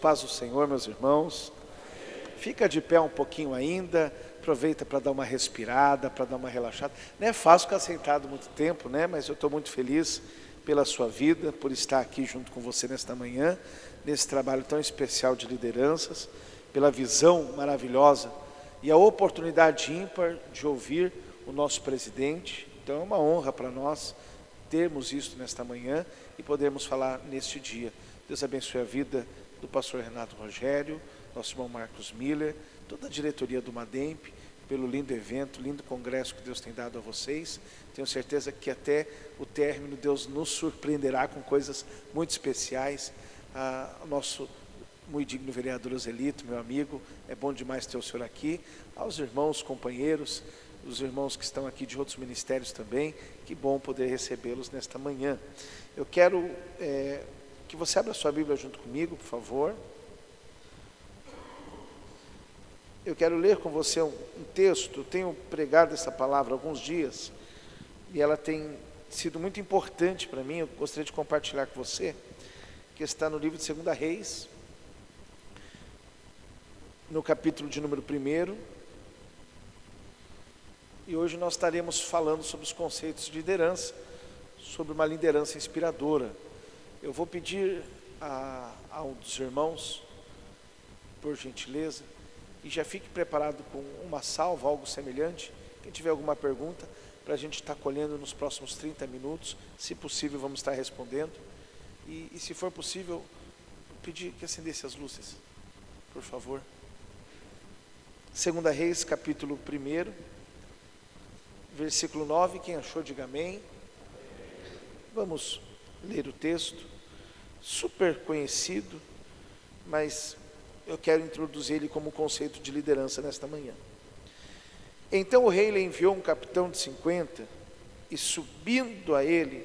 paz do Senhor, meus irmãos. Fica de pé um pouquinho ainda, aproveita para dar uma respirada, para dar uma relaxada. Não é fácil ficar sentado muito tempo, né? Mas eu estou muito feliz pela sua vida, por estar aqui junto com você nesta manhã, nesse trabalho tão especial de lideranças, pela visão maravilhosa e a oportunidade ímpar de ouvir o nosso presidente. Então é uma honra para nós termos isso nesta manhã e podermos falar neste dia. Deus abençoe a vida do pastor Renato Rogério, nosso irmão Marcos Miller, toda a diretoria do Mademp, pelo lindo evento, lindo congresso que Deus tem dado a vocês. Tenho certeza que até o término Deus nos surpreenderá com coisas muito especiais. O nosso muito digno vereador Ozelito, meu amigo, é bom demais ter o senhor aqui. Aos irmãos, companheiros, os irmãos que estão aqui de outros ministérios também, que bom poder recebê-los nesta manhã. Eu quero que você abra sua Bíblia junto comigo, por favor. Eu quero ler com você um texto. Eu tenho pregado essa palavra há alguns dias e ela tem sido muito importante para mim. Eu gostaria de compartilhar com você, que está no livro de 2 Reis, no capítulo de número 1. E hoje nós estaremos falando sobre os conceitos de liderança, sobre uma liderança inspiradora. Eu vou pedir a um dos irmãos, por gentileza, e já fique preparado com uma salva, algo semelhante. Quem tiver alguma pergunta, para a gente estar colhendo nos próximos 30 minutos, se possível vamos estar respondendo. E se for possível, pedir que acendesse as luzes, por favor. 2 Reis, capítulo 1, versículo 9, quem achou, diga amém. Vamos ler o texto, super conhecido, mas eu quero introduzir ele como conceito de liderança nesta manhã. Então o rei lhe enviou um capitão de 50, e subindo a ele,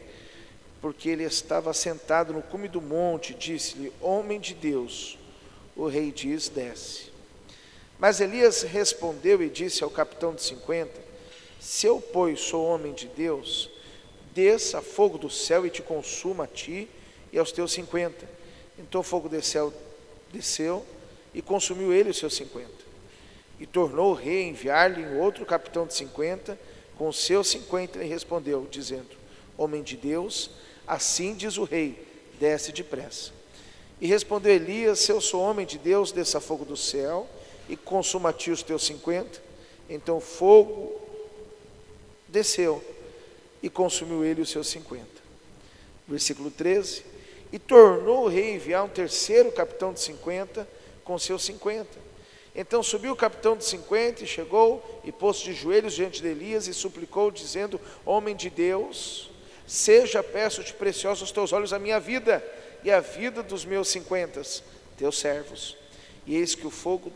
porque ele estava sentado no cume do monte, disse-lhe: homem de Deus. O rei diz: desce. Mas Elias respondeu e disse ao capitão de 50: se eu, pois, sou homem de Deus, desça fogo do céu e te consuma a ti e aos teus 50. Então o fogo desceu e consumiu ele os seus 50. E tornou o rei a enviar-lhe um outro capitão de 50 com os seus 50, e respondeu, dizendo: homem de Deus, assim diz o rei, desce depressa. E respondeu Elias: se eu sou homem de Deus, desça fogo do céu e consuma a ti os teus 50. Então o fogo desceu e consumiu ele os seus 50. Versículo 13. E tornou o rei a enviar um terceiro capitão de 50 com seus 50. Então subiu o capitão de 50 e chegou e pôs-se de joelhos diante de Elias e suplicou, dizendo: homem de Deus, seja, peço-te, precioso aos teus olhos a minha vida e a vida dos meus 50, teus servos. E eis que o fogo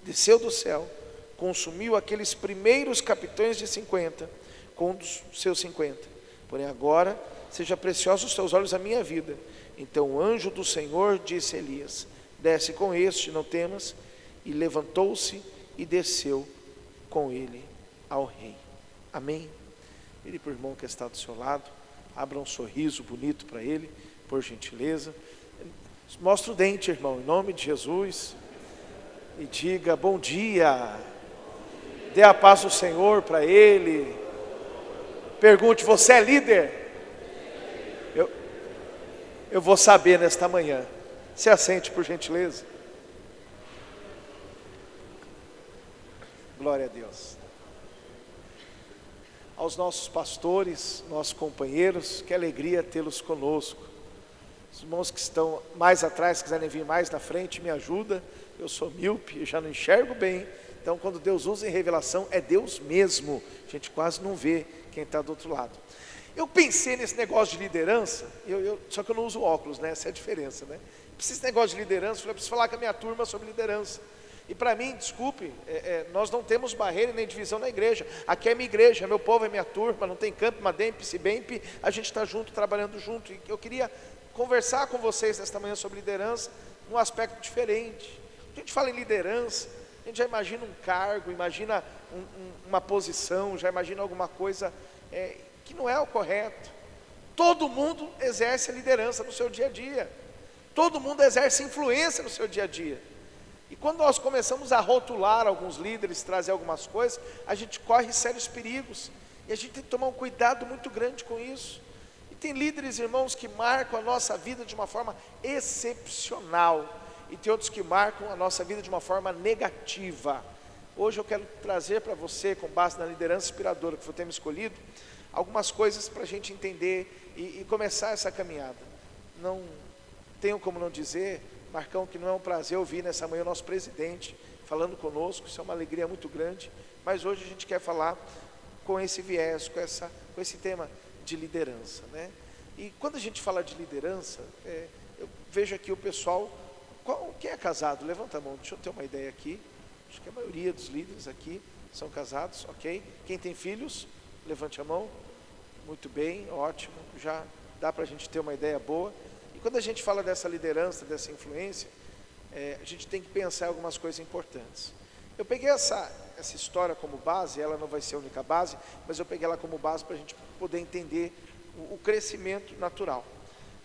desceu do céu, consumiu aqueles primeiros capitães de 50 com um dos seus 50. Porém agora seja precioso aos teus olhos a minha vida. Então o anjo do Senhor disse a Elias: desce com este, não temas. E levantou-se e desceu com ele ao rei. Amém? Vire para o irmão que está do seu lado, abra um sorriso bonito para ele, por gentileza. Mostra o dente, irmão, em nome de Jesus, e diga: bom dia. Dê a paz do Senhor para ele. Pergunte: você é líder? Eu vou saber nesta manhã. Se assente, por gentileza. Glória a Deus. Aos nossos pastores, nossos companheiros, que alegria tê-los conosco. Os irmãos que estão mais atrás, se quiserem vir mais na frente, me ajuda. Eu sou míope, eu já não enxergo bem. Então quando Deus usa em revelação, é Deus mesmo. A gente quase não vê quem está do outro lado. Eu pensei nesse negócio de liderança, só que eu não uso óculos, né? Essa é a diferença, né? Esse negócio de liderança, eu preciso falar com a minha turma sobre liderança. E para mim, desculpe, nós não temos barreira nem divisão na igreja. Aqui é minha igreja, meu povo é minha turma, não tem campo, Mademp, Cibemp, a gente está junto, trabalhando junto. E eu queria conversar com vocês nesta manhã sobre liderança, num aspecto diferente. A gente fala em liderança, a gente já imagina um cargo, imagina uma posição, já imagina alguma coisa que não é o correto. Todo mundo exerce a liderança no seu dia a dia. Todo mundo exerce influência no seu dia a dia. E quando nós começamos a rotular alguns líderes, trazer algumas coisas, a gente corre sérios perigos. E a gente tem que tomar um cuidado muito grande com isso. E tem líderes, irmãos, que marcam a nossa vida de uma forma excepcional. E tem outros que marcam a nossa vida de uma forma negativa. Hoje eu quero trazer para você, com base na liderança inspiradora que foi ter me escolhido, algumas coisas para a gente entender e começar essa caminhada. Não tenho como não dizer, Marcão, que não é um prazer ouvir nessa manhã o nosso presidente falando conosco, isso é uma alegria muito grande, mas hoje a gente quer falar com esse viés, com esse tema de liderança, né? E quando a gente fala de liderança, eu vejo aqui o pessoal, quem é casado? Levanta a mão, deixa eu ter uma ideia aqui. Acho que a maioria dos líderes aqui são casados, ok? Quem tem filhos, levante a mão. Muito bem, ótimo, já dá para a gente ter uma ideia boa. E quando a gente fala dessa liderança, dessa influência, a gente tem que pensar em algumas coisas importantes. Eu peguei essa história como base, ela não vai ser a única base, mas eu peguei ela como base para a gente poder entender o crescimento natural.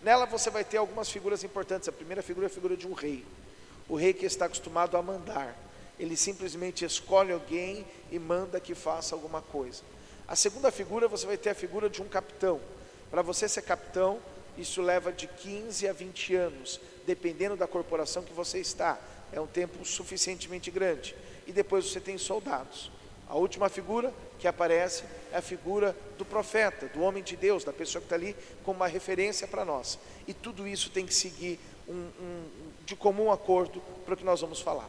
Nela você vai ter algumas figuras importantes. A primeira figura é a figura de um rei. O rei que está acostumado a mandar. Ele simplesmente escolhe alguém e manda que faça alguma coisa. A segunda figura, você vai ter a figura de um capitão. Para você ser capitão, isso leva de 15 a 20 anos, dependendo da corporação que você está. É um tempo suficientemente grande. E depois você tem soldados. A última figura que aparece é a figura do profeta, do homem de Deus, da pessoa que está ali como uma referência para nós. E tudo isso tem que seguir de comum acordo para o que nós vamos falar.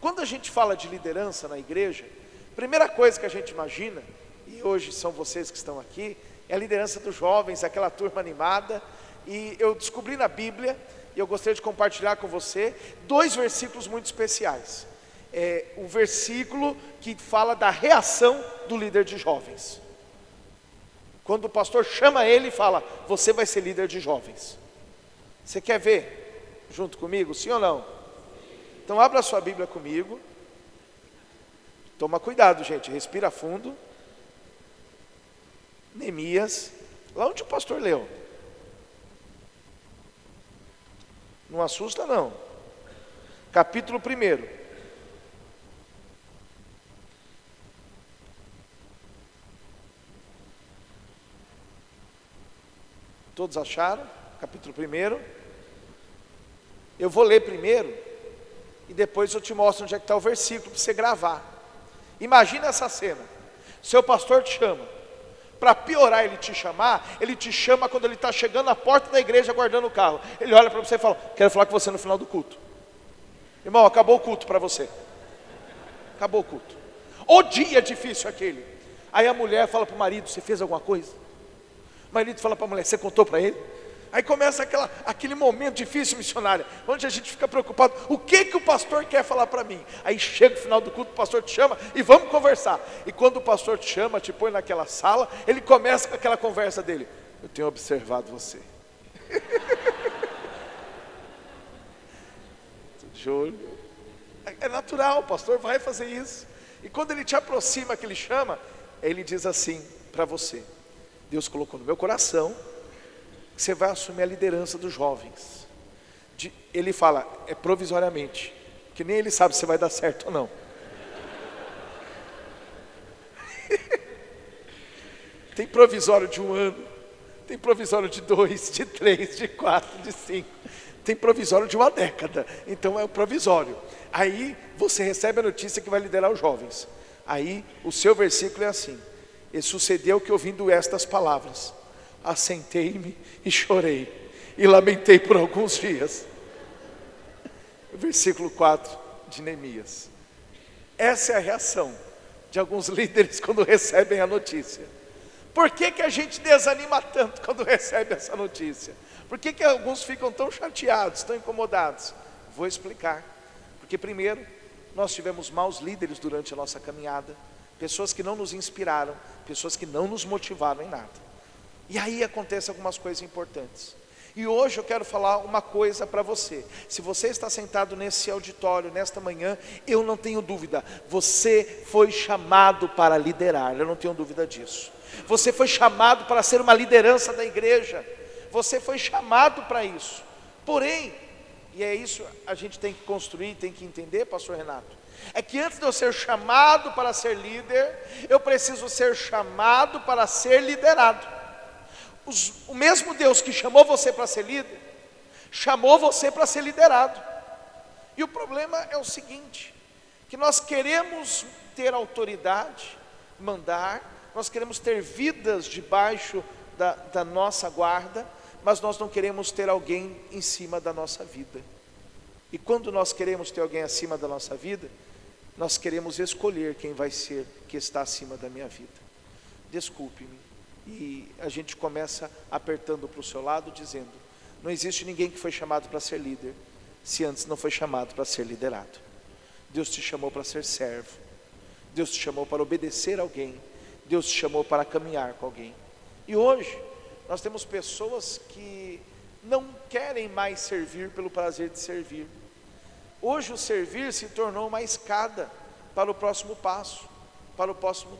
Quando a gente fala de liderança na igreja, a primeira coisa que a gente imagina, e hoje são vocês que estão aqui, é a liderança dos jovens, aquela turma animada. E eu descobri na Bíblia, e eu gostaria de compartilhar com você, 2 versículos muito especiais. O versículo que fala da reação do líder de jovens. Quando o pastor chama ele e fala, você vai ser líder de jovens. Você quer ver junto comigo, sim ou não? Então abra a sua Bíblia comigo. Toma cuidado, gente, respira fundo. Neemias, lá onde o pastor leu. Não assusta não. Capítulo 1. Todos acharam? Capítulo 1. Eu vou ler primeiro e depois eu te mostro onde é que está o versículo para você gravar. Imagina essa cena. Seu pastor te chama. Para piorar ele te chama quando ele está chegando à porta da igreja guardando o carro. Ele olha para você e fala, quero falar com você no final do culto. Irmão, acabou o culto para você. Acabou o culto. O dia difícil aquele. Aí a mulher fala para o marido, você fez alguma coisa? O marido fala para a mulher, você contou para ele? Aí começa aquele momento difícil, missionária, onde a gente fica preocupado, o que o pastor quer falar para mim? Aí chega o final do culto, o pastor te chama e vamos conversar. E quando o pastor te chama, te põe naquela sala, ele começa com aquela conversa dele. Eu tenho observado você. De olho. É natural, o pastor vai fazer isso. E quando ele te aproxima, que ele chama, ele diz assim para você, Deus colocou no meu coração, que você vai assumir a liderança dos jovens. Ele fala, é provisoriamente, que nem ele sabe se vai dar certo ou não. Tem provisório de 1 ano, tem provisório de 2, de 3, de 4, de 5, tem provisório de 1 década, então é o provisório. Aí você recebe a notícia que vai liderar os jovens. Aí o seu versículo é assim, e sucedeu que ouvindo estas palavras, assentei-me e chorei, e lamentei por alguns dias. Versículo 4 de Neemias. Essa é a reação de alguns líderes quando recebem a notícia. Por que a gente desanima tanto quando recebe essa notícia? Por que alguns ficam tão chateados, tão incomodados? Vou explicar. Porque primeiro, nós tivemos maus líderes durante a nossa caminhada, pessoas que não nos inspiraram, pessoas que não nos motivaram em nada. E aí acontecem algumas coisas importantes. E hoje eu quero falar uma coisa para você. Se você está sentado nesse auditório, nesta manhã, eu não tenho dúvida, você foi chamado para liderar, eu não tenho dúvida disso. Você foi chamado para ser uma liderança da igreja, você foi chamado para isso. Porém, e é isso a gente tem que construir, tem que entender, pastor Renato, é que antes de eu ser chamado para ser líder, eu preciso ser chamado para ser liderado. O mesmo Deus que chamou você para ser líder, chamou você para ser liderado. E o problema é o seguinte, que nós queremos ter autoridade, mandar, nós queremos ter vidas debaixo da nossa guarda, mas nós não queremos ter alguém em cima da nossa vida. E quando nós queremos ter alguém acima da nossa vida, nós queremos escolher quem vai ser que está acima da minha vida. Desculpe-me. E a gente começa apertando para o seu lado, dizendo, não existe ninguém que foi chamado para ser líder, se antes não foi chamado para ser liderado. Deus te chamou para ser servo, Deus te chamou para obedecer a alguém, Deus te chamou para caminhar com alguém. E hoje, nós temos pessoas que não querem mais servir pelo prazer de servir. Hoje o servir se tornou uma escada para o próximo passo, para o próximo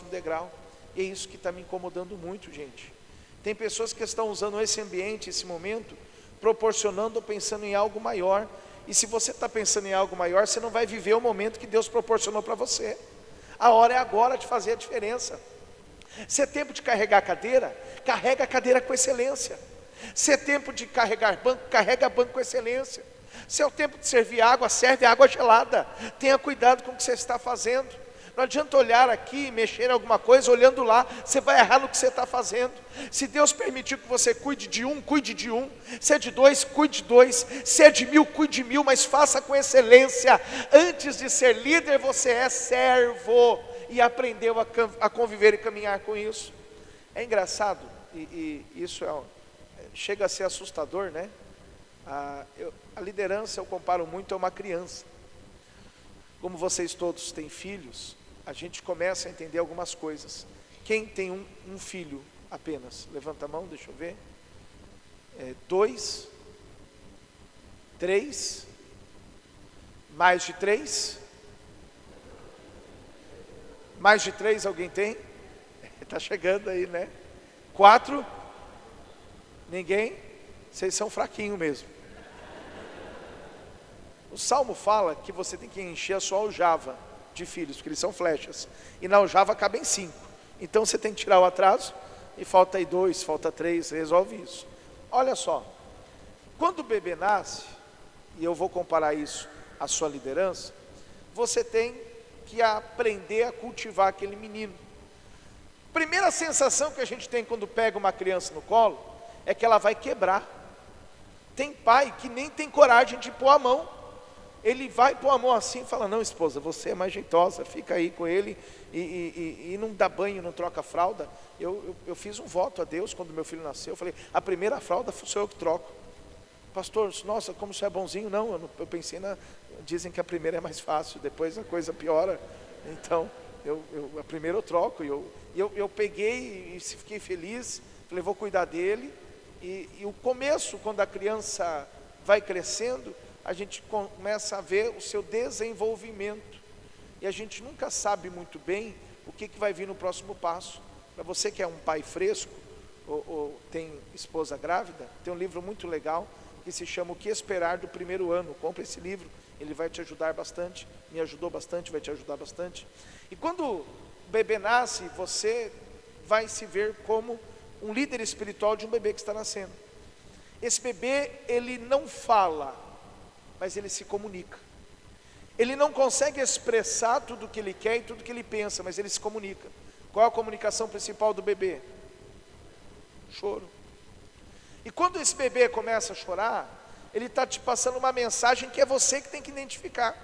degrau. E é isso que está me incomodando muito, gente. Tem pessoas que estão usando esse ambiente, esse momento, proporcionando ou pensando em algo maior. E se você está pensando em algo maior, você não vai viver o momento que Deus proporcionou para você. A hora é agora de fazer a diferença. Se é tempo de carregar a cadeira, carrega a cadeira com excelência. Se é tempo de carregar banco, carrega banco com excelência. Se é o tempo de servir água, serve água gelada. Tenha cuidado com o que você está fazendo. Não adianta olhar aqui e mexer em alguma coisa, olhando lá, você vai errar no que você está fazendo. Se Deus permitir que você cuide de um, cuide de um. Se é de dois, cuide de dois. Se é de 1000, cuide de 1000, mas faça com excelência. Antes de ser líder, você é servo e aprendeu a conviver e caminhar com isso. É engraçado, e isso chega a ser assustador, né? A liderança eu comparo muito a uma criança. Como vocês todos têm filhos, a gente começa a entender algumas coisas. Quem tem um filho apenas? Levanta a mão, deixa eu ver. 2, 3, mais de 3? Mais de 3 alguém tem? Está chegando aí, né? 4? Ninguém? Vocês são fraquinhos mesmo. O Salmo fala que você tem que encher a sua aljava de filhos, porque eles são flechas, e na aljava cabem 5, então você tem que tirar o atraso, e falta aí 2, falta 3, resolve isso. Olha só, quando o bebê nasce, e eu vou comparar isso à sua liderança, você tem que aprender a cultivar aquele menino. Primeira sensação que a gente tem quando pega uma criança no colo, é que ela vai quebrar. Tem pai que nem tem coragem de pôr a mão. Ele vai pôr a mão assim e fala, não esposa, você é mais jeitosa, fica aí com ele e não dá banho, não troca fralda. Eu fiz um voto a Deus quando meu filho nasceu, eu falei, a primeira fralda sou eu que troco. Pastor, nossa, como você é bonzinho. Não, eu pensei dizem que a primeira é mais fácil, depois a coisa piora. Então, a primeira eu troco, eu peguei e fiquei feliz, falei, vou cuidar dele. E o começo, quando a criança vai crescendo, a gente começa a ver o seu desenvolvimento, e a gente nunca sabe muito bem o que vai vir no próximo passo. Para você que é um pai fresco, ou tem esposa grávida, tem um livro muito legal, que se chama O que Esperar do Primeiro Ano. Compre esse livro, ele vai te ajudar bastante, me ajudou bastante, vai te ajudar bastante. E quando o bebê nasce, você vai se ver como um líder espiritual de um bebê que está nascendo. Esse bebê, ele não fala, mas ele se comunica. Ele não consegue expressar tudo o que ele quer e tudo o que ele pensa, mas ele se comunica. Qual a comunicação principal do bebê? Choro. E quando esse bebê começa a chorar, ele está te passando uma mensagem que é você que tem que identificar.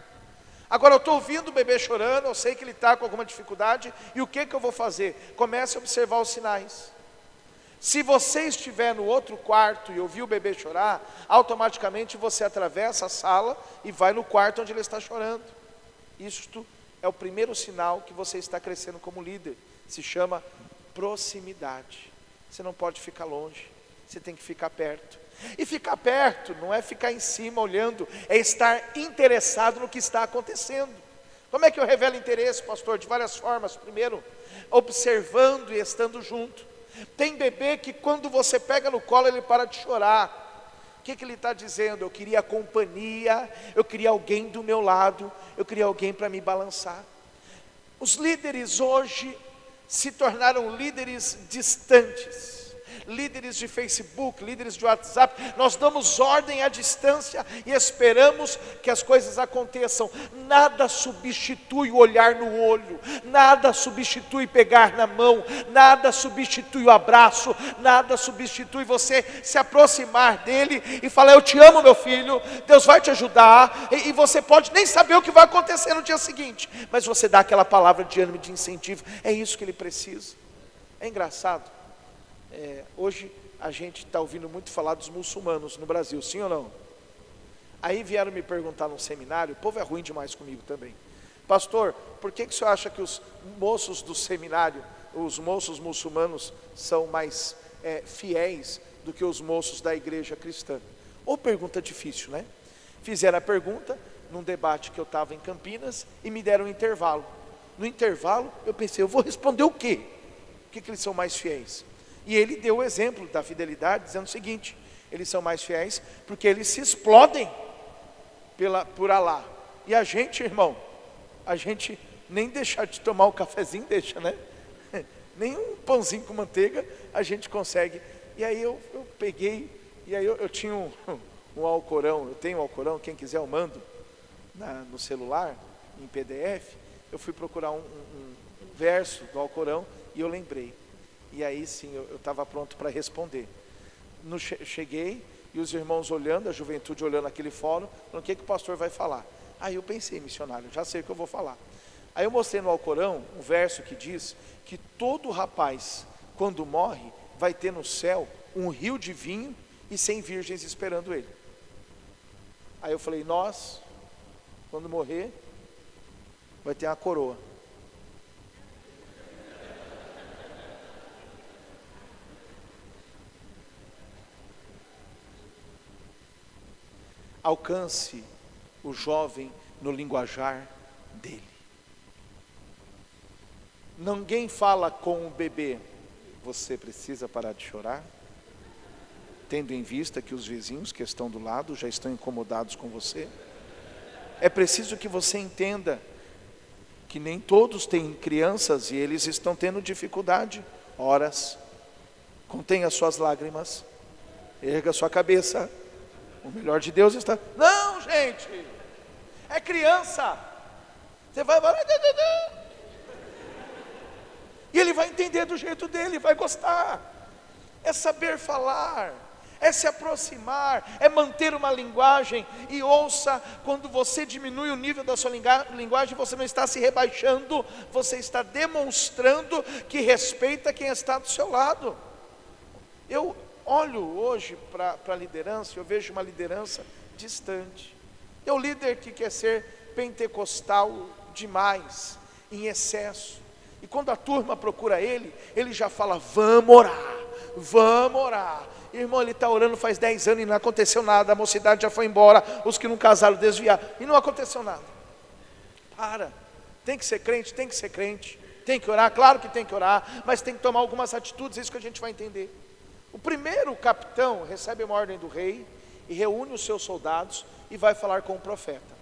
Agora eu estou ouvindo o bebê chorando, eu sei que ele está com alguma dificuldade, e o que eu vou fazer? Comece a observar os sinais. Se você estiver no outro quarto e ouvir o bebê chorar, automaticamente você atravessa a sala e vai no quarto onde ele está chorando. Isto é o primeiro sinal que você está crescendo como líder. Se chama proximidade. Você não pode ficar longe, você tem que ficar perto. E ficar perto não é ficar em cima olhando, é estar interessado no que está acontecendo. Como é que eu revelo interesse, pastor? De várias formas. Primeiro, observando e estando junto. Tem bebê que quando você pega no colo ele para de chorar. que ele está dizendo? Eu queria companhia, eu queria alguém do meu lado, eu queria alguém para me balançar. Os líderes hoje se tornaram líderes distantes, líderes de Facebook, líderes de WhatsApp. Nós damos ordem à distância e esperamos que as coisas aconteçam. Nada substitui o olhar no olho, nada substitui pegar na mão, nada substitui o abraço, nada substitui você se aproximar dele e falar: eu te amo, meu filho, Deus vai te ajudar, e você pode nem saber o que vai acontecer no dia seguinte, mas você dá aquela palavra de ânimo, de incentivo. É isso que ele precisa. É engraçado. Hoje a gente está ouvindo muito falar dos muçulmanos no Brasil, sim ou não? Aí vieram me perguntar num seminário, o povo é ruim demais comigo também: pastor, por que o senhor acha que os moços do seminário, os moços muçulmanos, são mais fiéis do que os moços da igreja cristã? Ou pergunta difícil, né? Fizeram a pergunta num debate que eu estava em Campinas e me deram um intervalo. No intervalo eu pensei: eu vou responder o quê? Por que eles são mais fiéis? E ele deu o exemplo da fidelidade, dizendo o seguinte: eles são mais fiéis porque eles se explodem por Alá. E a gente, irmão, a gente nem deixar de tomar o cafezinho deixa, né? Nem um pãozinho com manteiga a gente consegue. E aí eu peguei, e aí eu tinha um Alcorão, eu tenho um Alcorão, quem quiser eu mando no celular, em PDF. Eu fui procurar um verso do Alcorão e eu lembrei. E aí sim, eu estava pronto para responder. Cheguei, e os irmãos olhando, a juventude olhando aquele fórum, falando: o que o pastor vai falar? Aí eu pensei: missionário, já sei o que eu vou falar. Aí eu mostrei no Alcorão um verso que diz que todo rapaz, quando morre, vai ter no céu um rio de vinho e 100 virgens esperando ele. Aí eu falei: nós, quando morrer, vai ter uma coroa. Alcance o jovem no linguajar dele. Ninguém fala com o bebê: você precisa parar de chorar, tendo em vista que os vizinhos que estão do lado já estão incomodados com você. É preciso que você entenda que nem todos têm crianças e eles estão tendo dificuldade. Horas, contenha suas lágrimas, erga sua cabeça. O melhor de Deus está... Não, gente, é criança. Você vai... E ele vai entender do jeito dele, vai gostar. É saber falar, é se aproximar, é manter uma linguagem. E ouça, quando você diminui o nível da sua linguagem, você não está se rebaixando, você está demonstrando que respeita quem está do seu lado. Eu olho hoje para a liderança, eu vejo uma liderança distante. É o líder que quer ser pentecostal demais, em excesso. E quando a turma procura ele já fala: vamos orar, vamos orar. Irmão, ele está orando faz 10 anos e não aconteceu nada, a mocidade já foi embora, os que não casaram desviaram, e não aconteceu nada. Para, tem que ser crente, tem que ser crente, tem que orar, claro que tem que orar, mas tem que tomar algumas atitudes, é isso que a gente vai entender. O primeiro capitão recebe uma ordem do rei e reúne os seus soldados e vai falar com o profeta.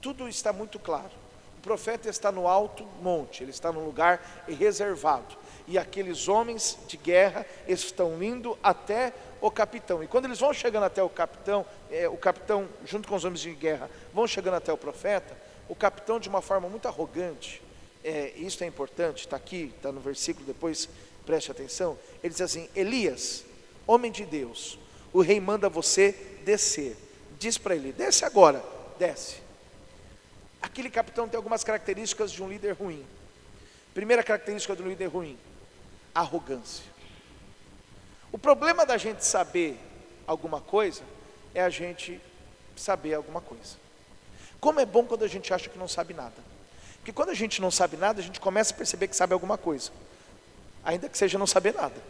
Tudo está muito claro. O profeta está no alto monte, ele está num lugar reservado. E aqueles homens de guerra estão indo até o capitão. E quando eles vão chegando até o capitão junto com os homens de guerra vão chegando até o profeta, o capitão, de uma forma muito arrogante, isso é importante, está aqui, está no versículo, depois preste atenção. Ele diz assim: Elias, homem de Deus, o rei manda você descer. Diz para ele: desce agora, desce. Aquele capitão tem algumas características de um líder ruim. Primeira característica do líder ruim: arrogância. O problema da gente saber alguma coisa é a gente saber alguma coisa. Como é bom quando a gente acha que não sabe nada. Porque quando a gente não sabe nada, a gente começa a perceber que sabe alguma coisa, ainda que seja não saber nada.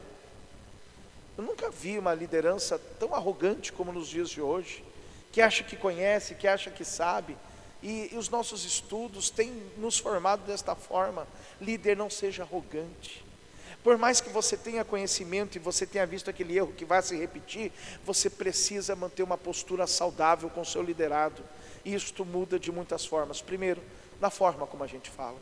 Eu nunca vi uma liderança tão arrogante como nos dias de hoje, que acha que conhece, que acha que sabe. E os nossos estudos têm nos formado desta forma. Líder, não seja arrogante. Por mais que você tenha conhecimento e você tenha visto aquele erro que vai se repetir, você precisa manter uma postura saudável com o seu liderado. E isto muda de muitas formas. Primeiro, na forma como a gente fala.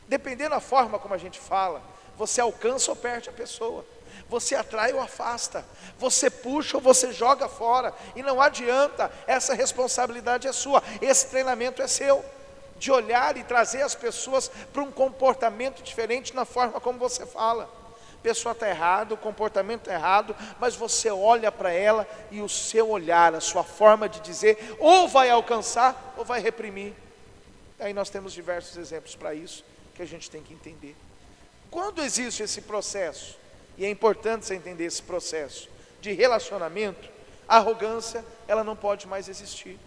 Dependendo da forma como a gente fala, você alcança ou perde a pessoa. Você atrai ou afasta. Você puxa ou você joga fora. E não adianta, essa responsabilidade é sua. Esse treinamento é seu. De olhar e trazer as pessoas para um comportamento diferente na forma como você fala. A pessoa está errada, o comportamento está errado, mas você olha para ela e o seu olhar, a sua forma de dizer, ou vai alcançar ou vai reprimir. Aí nós temos diversos exemplos para isso, que a gente tem que entender. Quando existe esse processo, e é importante você entender esse processo de relacionamento, a arrogância, ela não pode mais existir.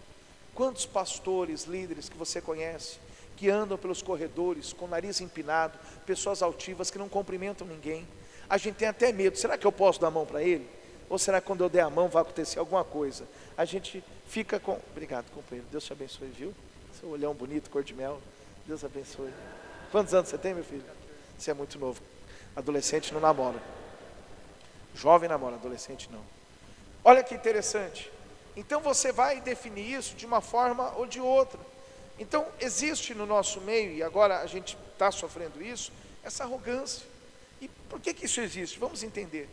Quantos pastores, líderes que você conhece, que andam pelos corredores com o nariz empinado, pessoas altivas que não cumprimentam ninguém? A gente tem até medo, será que eu posso dar a mão para ele? Ou será que quando eu der a mão vai acontecer alguma coisa? A gente fica com... Obrigado, companheiro, Deus te abençoe, viu? Seu olhão bonito, cor de mel, Deus abençoe. Quantos anos você tem, meu filho? Você é muito novo. Adolescente não namora. Jovem namora, adolescente não. Olha que interessante. Então você vai definir isso de uma forma ou de outra. Então existe no nosso meio, e agora a gente está sofrendo isso, essa arrogância. E por que isso existe? Vamos entender.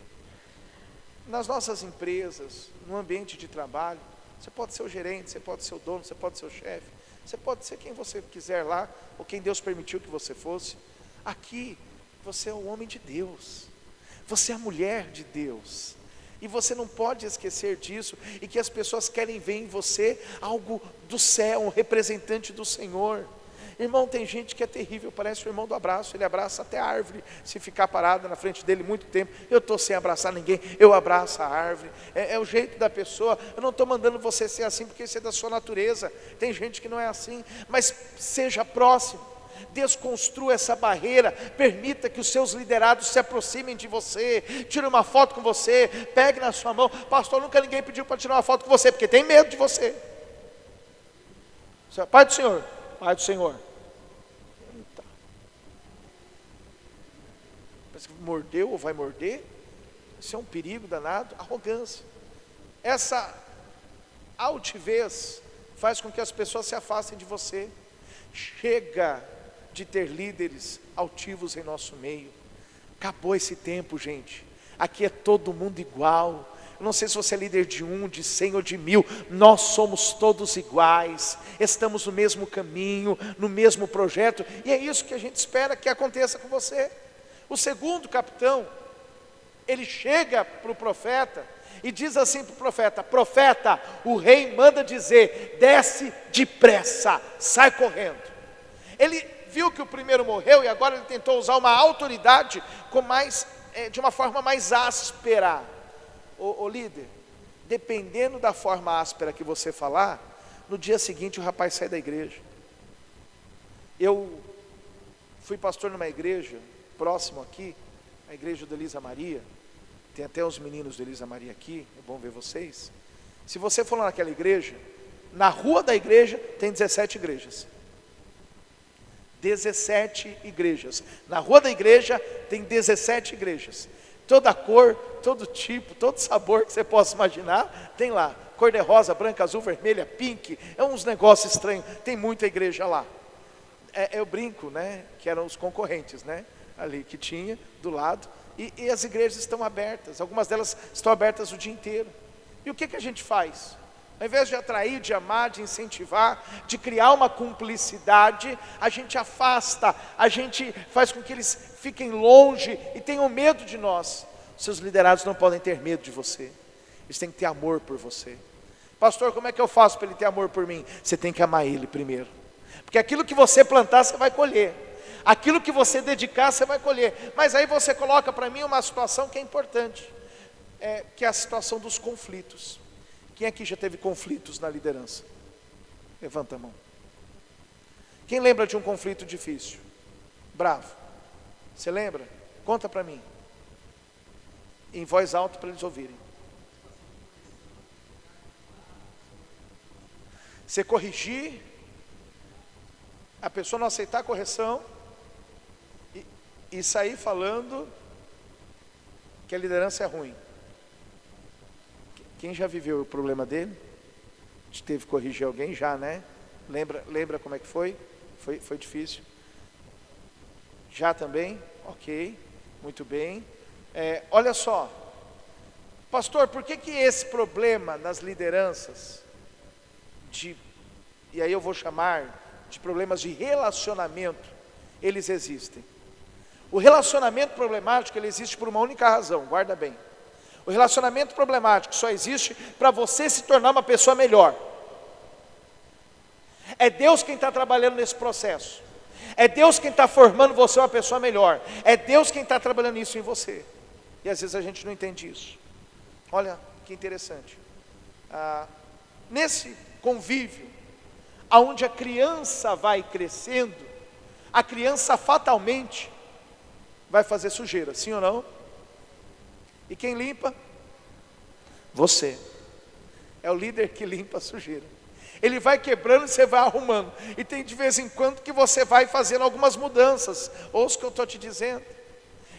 Nas nossas empresas, no ambiente de trabalho, você pode ser o gerente, você pode ser o dono, você pode ser o chefe, você pode ser quem você quiser lá, ou quem Deus permitiu que você fosse. Aqui, você é o homem de Deus, você é a mulher de Deus. E você não pode esquecer disso, e que as pessoas querem ver em você algo do céu, um representante do Senhor. Irmão, tem gente que é terrível, parece o irmão do abraço, ele abraça até a árvore, se ficar parada na frente dele muito tempo. Eu estou sem abraçar ninguém, eu abraço a árvore, é o jeito da pessoa. Eu não estou mandando você ser assim, porque isso é da sua natureza. Tem gente que não é assim, mas seja próximo. Desconstrua essa barreira, permita que os seus liderados se aproximem de você, tire uma foto com você, pegue na sua mão. Pastor, nunca ninguém pediu para tirar uma foto com você, porque tem medo de você. Pai do Senhor, Pai do Senhor. Eita. Parece que mordeu ou vai morder. Isso é um perigo danado. Arrogância. Essa altivez faz com que as pessoas se afastem de você. Chega de ter líderes altivos em nosso meio. Acabou esse tempo, gente. Aqui é todo mundo igual. Eu não sei se você é líder de 1, de 100 ou de 1000. Nós somos todos iguais. Estamos no mesmo caminho, no mesmo projeto. E é isso que a gente espera que aconteça com você. O segundo capitão, ele chega para o profeta e diz assim para o profeta: profeta, o rei manda dizer, desce depressa, sai correndo. Ele viu que o primeiro morreu e agora ele tentou usar uma autoridade de uma forma mais áspera. Ô líder, dependendo da forma áspera que você falar, no dia seguinte o rapaz sai da igreja. Eu fui pastor numa igreja próximo aqui, a igreja da Elisa Maria. Tem até os meninos da Elisa Maria aqui, é bom ver vocês. Se você for lá naquela igreja, na rua da igreja tem 17 igrejas. 17 igrejas. Na rua da igreja tem 17 igrejas. Toda cor, todo tipo, todo sabor que você possa imaginar, tem lá. Cor de rosa, branca, azul, vermelha, pink. É uns negócios estranhos. Tem muita igreja lá. Eu brinco, né? Que eram os concorrentes, né? Ali que tinha do lado. E as igrejas estão abertas. Algumas delas estão abertas o dia inteiro. E o que a gente faz? Ao invés de atrair, de amar, de incentivar, de criar uma cumplicidade, a gente afasta, a gente faz com que eles fiquem longe e tenham medo de nós. Seus liderados não podem ter medo de você, eles têm que ter amor por você. Pastor, como é que eu faço para ele ter amor por mim? Você tem que amar ele primeiro, porque aquilo que você plantar, você vai colher. Aquilo que você dedicar, você vai colher. Mas aí você coloca para mim uma situação que é importante, que é a situação dos conflitos. Quem aqui já teve conflitos na liderança? Levanta a mão. Quem lembra de um conflito difícil? Bravo. Você lembra? Conta para mim. Em voz alta para eles ouvirem. Você corrigir, a pessoa não aceitar a correção e sair falando que a liderança é ruim. Quem já viveu o problema dele? A gente teve que corrigir alguém já, né? Lembra como é que foi? Foi difícil. Já também? Ok, muito bem. Olha só, pastor, por que esse problema nas lideranças, e aí eu vou chamar de problemas de relacionamento, eles existem? O relacionamento problemático, ele existe por uma única razão, guarda bem. O relacionamento problemático só existe para você se tornar uma pessoa melhor. É Deus quem está trabalhando nesse processo. É Deus quem está formando você uma pessoa melhor. É Deus quem está trabalhando isso em você. E às vezes a gente não entende isso. Olha que interessante. Nesse convívio, aonde a criança vai crescendo, a criança fatalmente vai fazer sujeira, sim ou não? E quem limpa? Você. É o líder que limpa a sujeira. Ele vai quebrando e você vai arrumando. E tem de vez em quando que você vai fazendo algumas mudanças. Ouça o que eu estou te dizendo.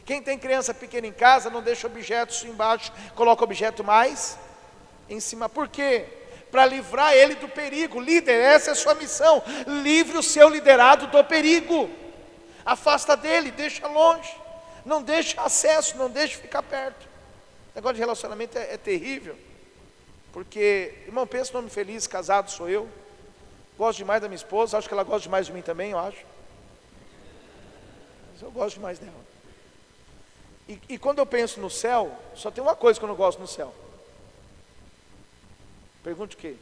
Quem tem criança pequena em casa, não deixa objetos embaixo, coloca objeto mais em cima. Por quê? Para livrar ele do perigo. Líder, essa é a sua missão. Livre o seu liderado do perigo. Afasta dele, deixa longe. Não deixa acesso, não deixa ficar perto. O negócio de relacionamento é terrível. Porque, irmão, pensa no homem feliz, casado sou eu. Gosto demais da minha esposa, acho que ela gosta demais de mim também, eu acho. Mas eu gosto demais dela. E quando eu penso no céu, só tem uma coisa que eu não gosto no céu. Pergunte o quê?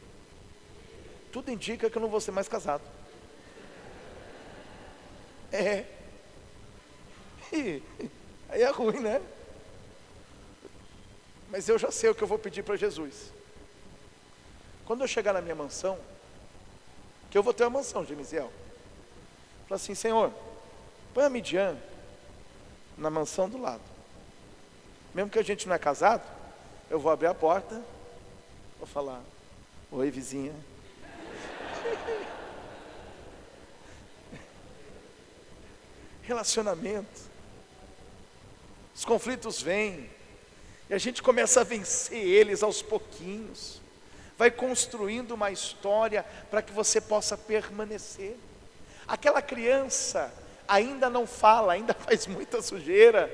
Tudo indica que eu não vou ser mais casado. Aí é ruim, né? Mas eu já sei o que eu vou pedir para Jesus. Quando eu chegar na minha mansão, que eu vou ter uma mansão, Gemisiel, fala assim: Senhor, põe a Midian na mansão do lado. Mesmo que a gente não é casado, eu vou abrir a porta, vou falar: oi, vizinha. Relacionamento. Os conflitos vêm, e a gente começa a vencer eles aos pouquinhos. Vai construindo uma história para que você possa permanecer. Aquela criança ainda não fala, ainda faz muita sujeira,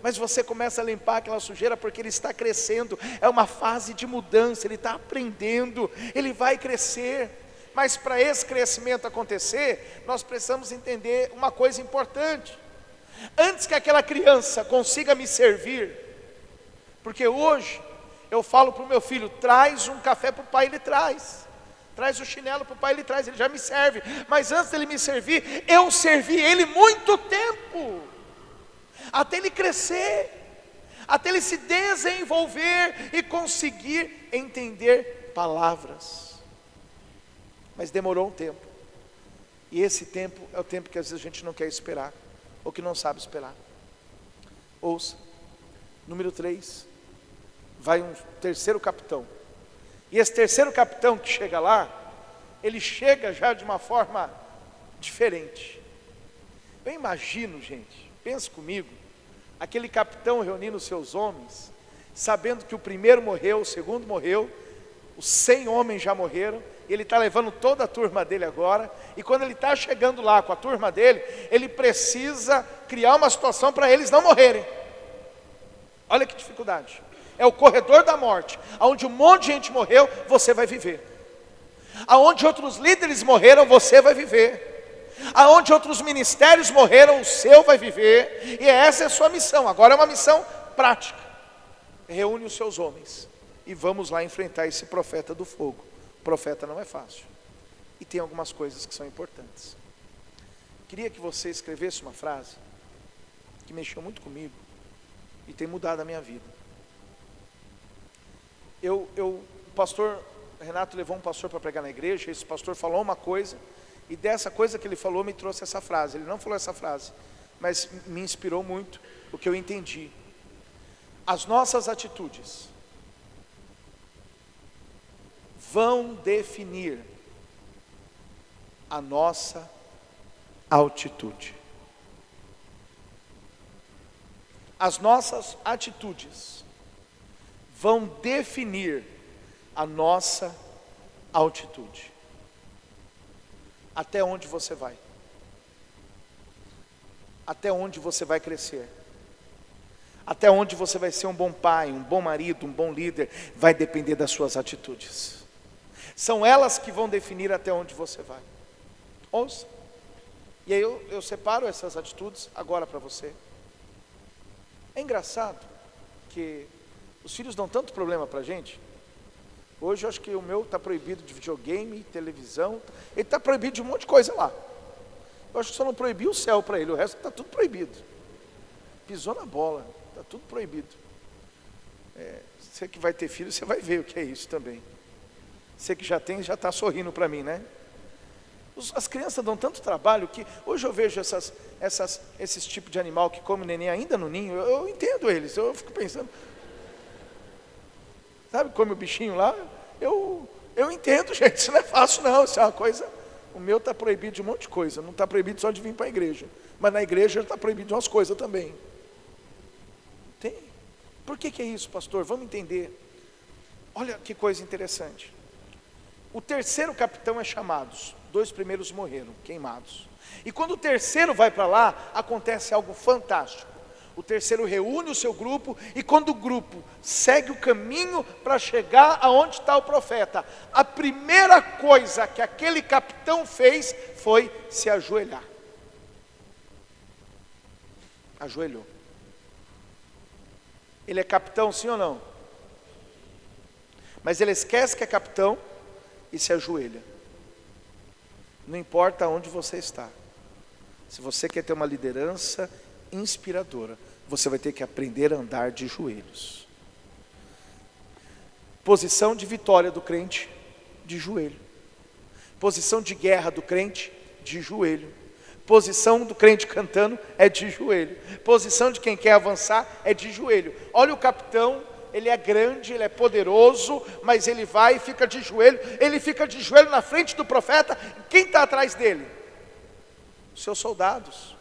mas você começa a limpar aquela sujeira porque ele está crescendo. É uma fase de mudança, ele está aprendendo, ele vai crescer. Mas para esse crescimento acontecer, nós precisamos entender uma coisa importante. Antes que aquela criança consiga me servir, porque hoje eu falo para o meu filho: traz um café para o pai, ele traz. Traz o chinelo para o pai, ele traz, ele já me serve. Mas antes dele me servir, eu servi ele muito tempo, até ele crescer, até ele se desenvolver e conseguir entender palavras. Mas demorou um tempo, e esse tempo é o tempo que às vezes a gente não quer esperar, ou que não sabe esperar. Ouça, número 3, vai um terceiro capitão, e esse terceiro capitão que chega lá, ele chega já de uma forma diferente. Eu imagino, gente, pensa comigo, aquele capitão reunindo os seus homens, sabendo que o primeiro morreu, o segundo morreu, os 100 homens já morreram, e ele está levando toda a turma dele agora, e quando ele está chegando lá com a turma dele, ele precisa criar uma situação para eles não morrerem. Olha que dificuldade. É o corredor da morte, onde um monte de gente morreu, você vai viver. Aonde outros líderes morreram, você vai viver. Aonde outros ministérios morreram, o seu vai viver. E essa é a sua missão. Agora é uma missão prática. Reúne os seus homens e vamos lá enfrentar esse profeta do fogo. O profeta não é fácil, e tem algumas coisas que são importantes. Queria que você escrevesse uma frase que mexeu muito comigo e tem mudado a minha vida. O pastor Renato levou um pastor para pregar na igreja. Esse pastor falou uma coisa, e dessa coisa que ele falou me trouxe essa frase. Ele não falou essa frase, mas me inspirou muito o que eu entendi. As nossas atitudes vão definir a nossa altitude. As nossas atitudes vão definir a nossa altitude. Até onde você vai? Até onde você vai crescer? Até onde você vai ser um bom pai, um bom marido, um bom líder, vai depender das suas atitudes. São elas que vão definir até onde você vai. Ouça. E aí eu separo essas atitudes agora para você. É engraçado que os filhos dão tanto problema para a gente. Hoje eu acho que o meu está proibido de videogame, televisão. Ele está proibido de um monte de coisa lá. Eu acho que só não proibiu o céu para ele, o resto está tudo proibido. Pisou na bola, está tudo proibido. Você que vai ter filho, você vai ver o que é isso também. Você que já tem, já está sorrindo para mim, né? As crianças dão tanto trabalho que hoje eu vejo esses tipos de animal que come neném ainda no ninho, eu entendo eles, eu fico pensando, sabe, come o bichinho lá, eu entendo, gente, isso não é fácil não, isso é uma coisa, o meu está proibido de um monte de coisa, não está proibido só de vir para a igreja, mas na igreja está proibido de umas coisas também. Tem. Por que é isso, pastor? Vamos entender. Olha que coisa interessante. O terceiro capitão é chamado, 2 primeiros morreram, queimados. E quando o terceiro vai para lá, acontece algo fantástico. O terceiro reúne o seu grupo, e quando o grupo segue o caminho para chegar aonde está o profeta, a primeira coisa que aquele capitão fez foi se ajoelhar. Ajoelhou. Ele é capitão, sim ou não? Mas ele esquece que é capitão e se ajoelha. Não importa onde você está. Se você quer ter uma liderança inspiradora, você vai ter que aprender a andar de joelhos. Posição de vitória do crente, de joelho. Posição de guerra do crente, de joelho. Posição do crente cantando é de joelho. Posição de quem quer avançar é de joelho. Olha o capitão, ele é grande, ele é poderoso, mas ele vai e fica de joelho. Ele fica de joelho na frente do profeta. Quem está atrás dele? Os seus soldados,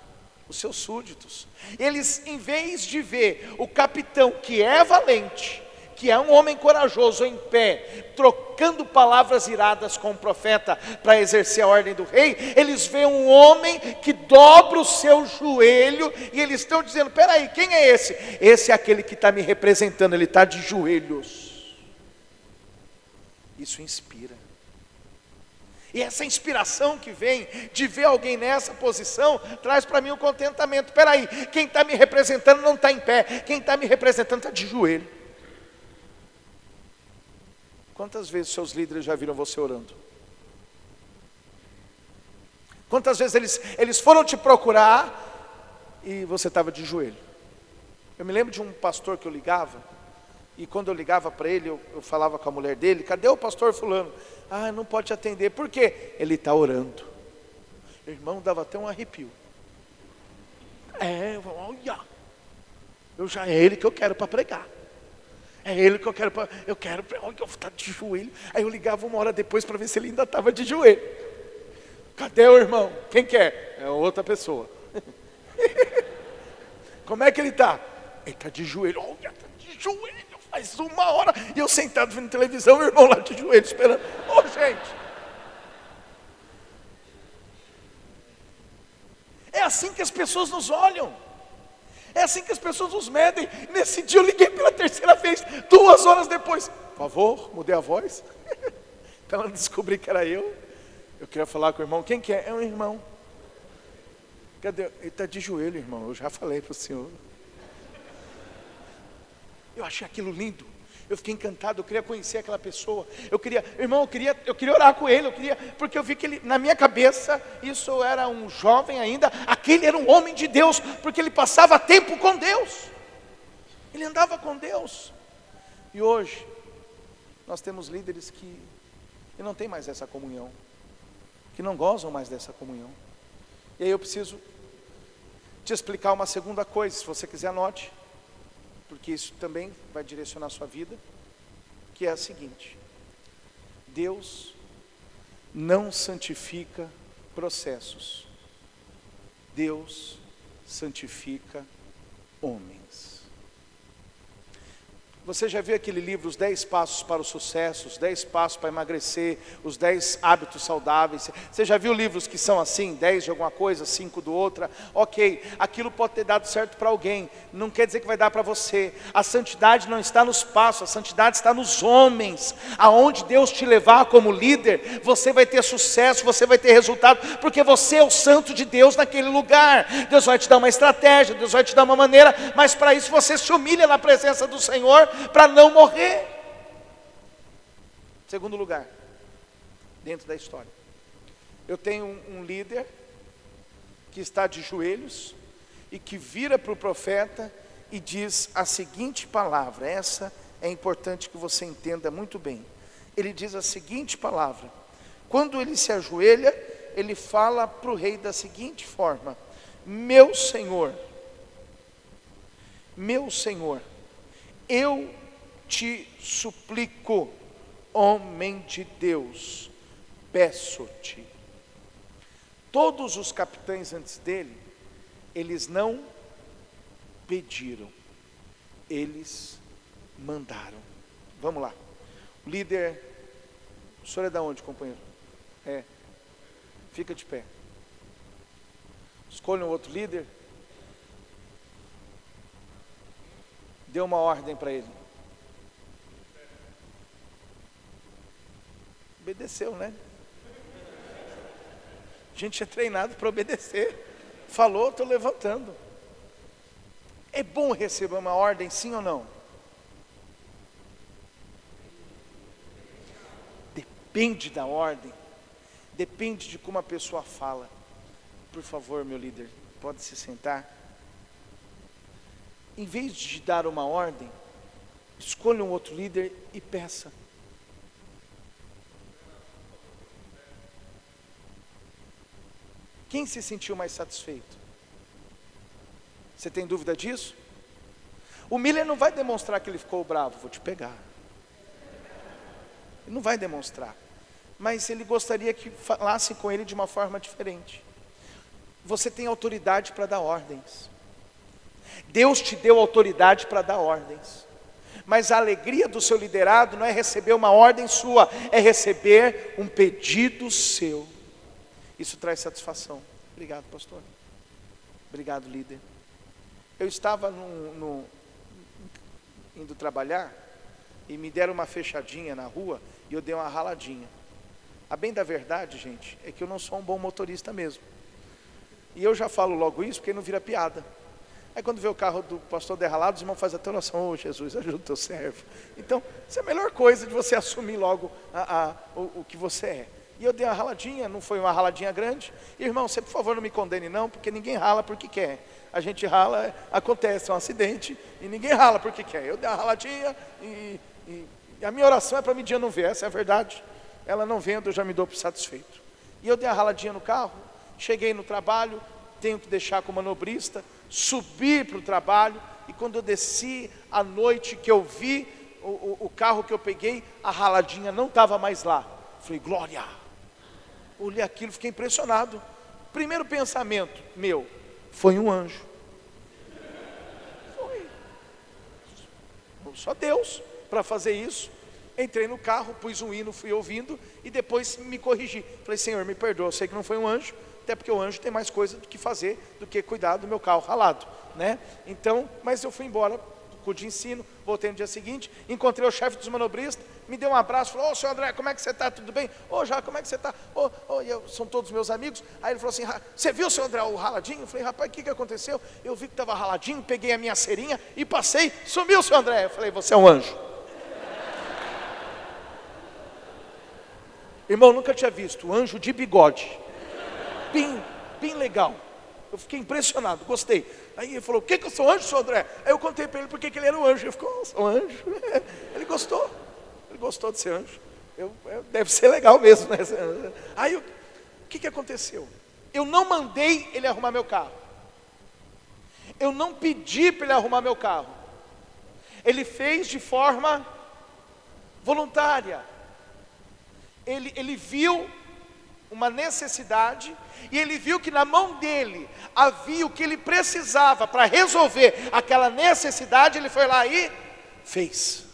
os seus súditos. Eles, em vez de ver o capitão que é valente, que é um homem corajoso em pé, trocando palavras iradas com o profeta para exercer a ordem do rei, eles veem um homem que dobra o seu joelho, e eles estão dizendo, peraí, quem é esse? Esse é aquele que está me representando, ele está de joelhos. Isso inspira. E essa inspiração que vem de ver alguém nessa posição, traz para mim um contentamento. Peraí, quem está me representando não está em pé, quem está me representando está de joelho. Quantas vezes seus líderes já viram você orando? Quantas vezes eles foram te procurar e você estava de joelho? Eu me lembro de um pastor que eu ligava, e quando eu ligava para ele, eu falava com a mulher dele, cadê o pastor fulano? Ah, não pode atender, por quê? Ele está orando. O irmão dava até um arrepio. Olha, é ele que eu quero para pregar. É ele que eu quero, olha, eu vou estar de joelho. Aí eu ligava uma hora depois para ver se ele ainda estava de joelho. Cadê o irmão? Quem quer? É outra pessoa. Como é que ele está? Ele está de joelho. Olha, está de joelho. Faz uma hora. E eu sentado vendo televisão, o irmão lá de joelho esperando. Gente. É assim que as pessoas nos olham. É assim que as pessoas nos medem. Nesse dia eu liguei pela terceira vez, 2 horas depois. Por favor, mudei a voz. Para ela descobrir que era eu. Eu queria falar com o irmão. Quem que é? É um irmão. Cadê? Ele está de joelho, irmão. Eu já falei para o senhor. Eu achei aquilo lindo. Eu fiquei encantado, eu queria conhecer aquela pessoa. Eu queria orar com ele, porque eu vi que ele, na minha cabeça, isso era um jovem ainda, aquele era um homem de Deus, porque ele passava tempo com Deus. Ele andava com Deus. E hoje, nós temos líderes que não têm mais essa comunhão, que não gozam mais dessa comunhão. E aí eu preciso te explicar uma segunda coisa, se você quiser anote, porque isso também vai direcionar a sua vida, que é a seguinte: Deus não santifica processos, Deus santifica homens. Você já viu aquele livro, Os 10 Passos para o Sucesso, os 10 Passos para Emagrecer, os 10 Hábitos Saudáveis? Você já viu livros que são assim, 10 de alguma coisa, 5 do outra? Ok, aquilo pode ter dado certo para alguém, não quer dizer que vai dar para você. A santidade não está nos passos, a santidade está nos homens. Aonde Deus te levar como líder, você vai ter sucesso, você vai ter resultado, porque você é o santo de Deus naquele lugar. Deus vai te dar uma estratégia, Deus vai te dar uma maneira, mas para isso você se humilha na presença do Senhor, para não morrer. Segundo lugar, dentro da história, eu tenho um líder que está de joelhos e que vira para o profeta e diz a seguinte palavra. Essa é importante que você entenda muito bem. Ele diz a seguinte palavra: quando ele se ajoelha, ele fala para o rei da seguinte forma: meu Senhor, eu te suplico, homem de Deus, peço-te. Todos os capitães antes dele, eles não pediram, eles mandaram. Vamos lá. O líder, o senhor é da onde, companheiro? Fica de pé. Escolha um outro líder. Dê uma ordem para ele. Obedeceu, né? A gente é treinado para obedecer. Falou, estou levantando. É bom receber uma ordem, sim ou não? Depende da ordem. Depende de como a pessoa fala. Por favor, meu líder, pode se sentar. Em vez de dar uma ordem, escolha um outro líder e peça. Quem se sentiu mais satisfeito? Você tem dúvida disso? O Miller não vai demonstrar que ele ficou bravo. Vou te pegar. Ele não vai demonstrar. Mas ele gostaria que falasse com ele de uma forma diferente. Você tem autoridade para dar ordens. Deus te deu autoridade para dar ordens. Mas a alegria do seu liderado não é receber uma ordem sua, é receber um pedido seu. Isso traz satisfação. Obrigado, pastor. Obrigado, líder. Eu estava indo trabalhar e me deram uma fechadinha na rua e eu dei uma raladinha. A bem da verdade, gente, é que eu não sou um bom motorista mesmo. E eu já falo logo isso porque não vira piada. Aí quando vê o carro do pastor derralado, os irmãos fazem até oração: ô Jesus, ajuda o teu servo. Então, essa é a melhor coisa de você assumir logo o que você é. E eu dei uma raladinha, não foi uma raladinha grande. Irmão, você por favor não me condene não, porque ninguém rala porque quer. A gente rala, acontece um acidente, e ninguém rala porque quer. Eu dei uma raladinha e a minha oração é para Midian não ver, essa é a verdade. Ela não vendo, eu já me dou por satisfeito. E eu dei uma raladinha no carro, cheguei no trabalho, tenho que deixar com o manobrista, subi para o trabalho, e quando eu desci à noite que eu vi o carro que eu peguei, a raladinha não estava mais lá. Falei, glória! Olhei aquilo, fiquei impressionado. Primeiro pensamento meu, foi um anjo. Foi. Só Deus para fazer isso. Entrei no carro, pus um hino, fui ouvindo e depois me corrigi. Falei, Senhor, me perdoa, eu sei que não foi um anjo, até porque o anjo tem mais coisa do que fazer do que cuidar do meu carro ralado, né? Então, mas eu fui embora com o de ensino, voltei no dia seguinte, encontrei o chefe dos manobristas, me deu um abraço, falou, ô senhor André, como é que você está? Tudo bem? Ô já, como é que você está? São todos meus amigos. Aí ele falou assim, você viu, senhor André, o raladinho? Eu falei, rapaz, o que aconteceu? Eu vi que estava raladinho, peguei a minha cerinha e passei, sumiu, senhor André. Eu falei, você é um anjo. Irmão, nunca tinha visto anjo de bigode, bem legal. Eu fiquei impressionado, gostei. Aí ele falou, o que eu sou anjo, senhor André? Aí eu contei para ele porque que ele era um anjo. Ele ficou, sou um anjo. Ele gostou de ser anjo. Deve ser legal mesmo, né? Aí o que aconteceu? Eu não mandei ele arrumar meu carro. Eu não pedi para ele arrumar meu carro. Ele fez de forma voluntária. Ele viu uma necessidade, e ele viu que na mão dele havia o que ele precisava para resolver aquela necessidade. Ele foi lá e fez.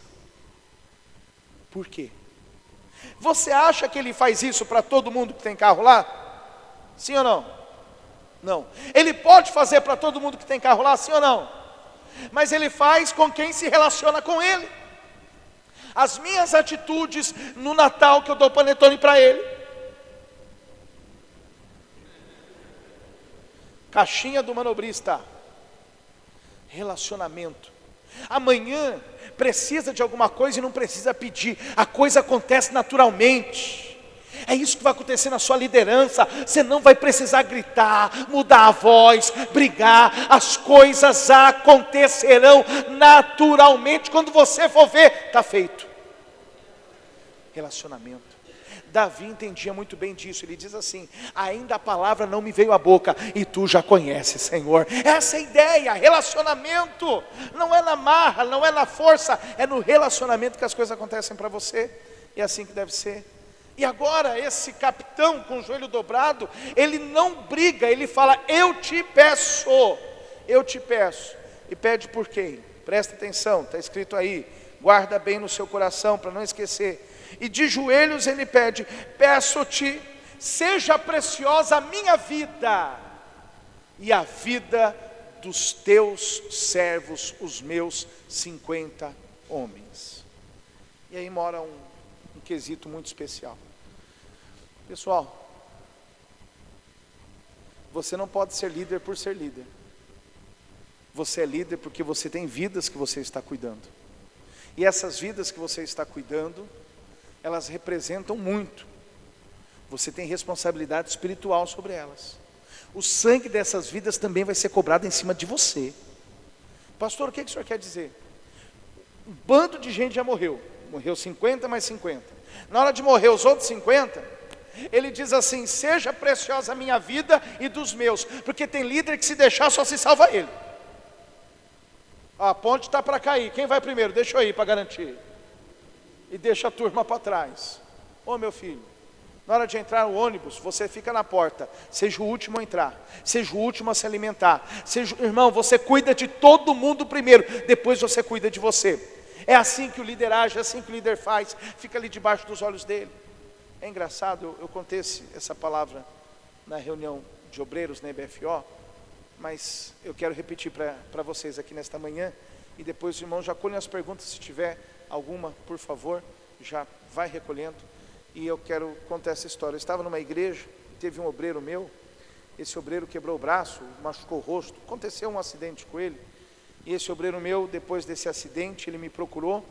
Por quê? Você acha que ele faz isso para todo mundo que tem carro lá? Sim ou não? Não. Ele pode fazer para todo mundo que tem carro lá? Sim ou não? Mas ele faz com quem se relaciona com ele. As minhas atitudes no Natal, que eu dou panetone para ele, caixinha do manobrista, relacionamento. Amanhã precisa de alguma coisa e não precisa pedir, a coisa acontece naturalmente. É isso que vai acontecer na sua liderança. Você não vai precisar gritar, mudar a voz, brigar. As coisas acontecerão naturalmente. Quando você for ver, está feito. Relacionamento. Davi entendia muito bem disso. Ele diz assim: ainda a palavra não me veio à boca, e tu já conheces, Senhor. Essa é a ideia, relacionamento. Não é na marra, não é na força, é no relacionamento que as coisas acontecem para você. E é assim que deve ser. E agora esse capitão com o joelho dobrado, ele não briga, ele fala: eu te peço. E pede por quem? Presta atenção, está escrito aí, guarda bem no seu coração para não esquecer. E de joelhos ele pede: peço-te, seja preciosa a minha vida e a vida dos teus servos, os meus 50 homens. E aí mora um quesito muito especial. Pessoal, você não pode ser líder por ser líder. Você é líder porque você tem vidas que você está cuidando. E essas vidas que você está cuidando, elas representam muito. Você tem responsabilidade espiritual sobre elas. O sangue dessas vidas também vai ser cobrado em cima de você. Pastor, o que o senhor quer dizer? Um bando de gente já morreu. Morreu 50 mais 50. Na hora de morrer os outros 50, ele diz assim: seja preciosa a minha vida e dos meus. Porque tem líder que se deixar só se salva ele. A ponte está para cair, quem vai primeiro? Deixa eu ir para garantir. E deixa a turma para trás. Ô meu filho, na hora de entrar no ônibus, você fica na porta. Seja o último a entrar, seja o último a se alimentar. Irmão, você cuida de todo mundo primeiro, depois você cuida de você. É assim que o líder age, é assim que o líder faz. Fica ali debaixo dos olhos dele. É engraçado, eu contei essa palavra na reunião de obreiros na EBFO, mas eu quero repetir para vocês aqui nesta manhã, e depois os irmãos já colhem as perguntas, se tiver alguma, por favor, já vai recolhendo. E eu quero contar essa história. Eu estava numa igreja, teve um obreiro meu, esse obreiro quebrou o braço, machucou o rosto, aconteceu um acidente com ele, e esse obreiro meu, depois desse acidente, ele me procurou,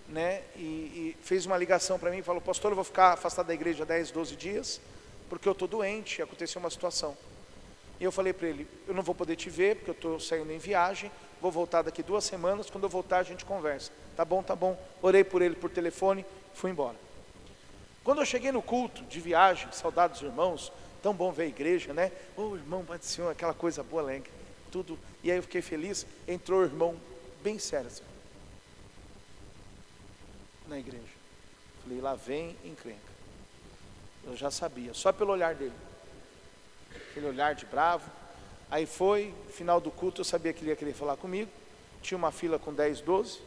né, e fez uma ligação para mim, falou: pastor, eu vou ficar afastado da igreja 10, 12 dias, porque eu estou doente, aconteceu uma situação. E eu falei para ele: eu não vou poder te ver, porque eu estou saindo em viagem, vou voltar daqui 2 semanas, quando eu voltar a gente conversa. Tá bom, orei por ele por telefone, fui embora. Quando eu cheguei no culto de viagem, saudades dos irmãos, tão bom ver a igreja, né? Ô irmão, Pai do Senhor, aquela coisa boa, alegre, tudo. E aí eu fiquei feliz, entrou o irmão bem sério assim, na igreja. Falei: lá vem encrenca. Eu já sabia, só pelo olhar dele, aquele olhar de bravo. Aí foi, final do culto, eu sabia que ele ia querer falar comigo. Tinha uma fila com 10, 12.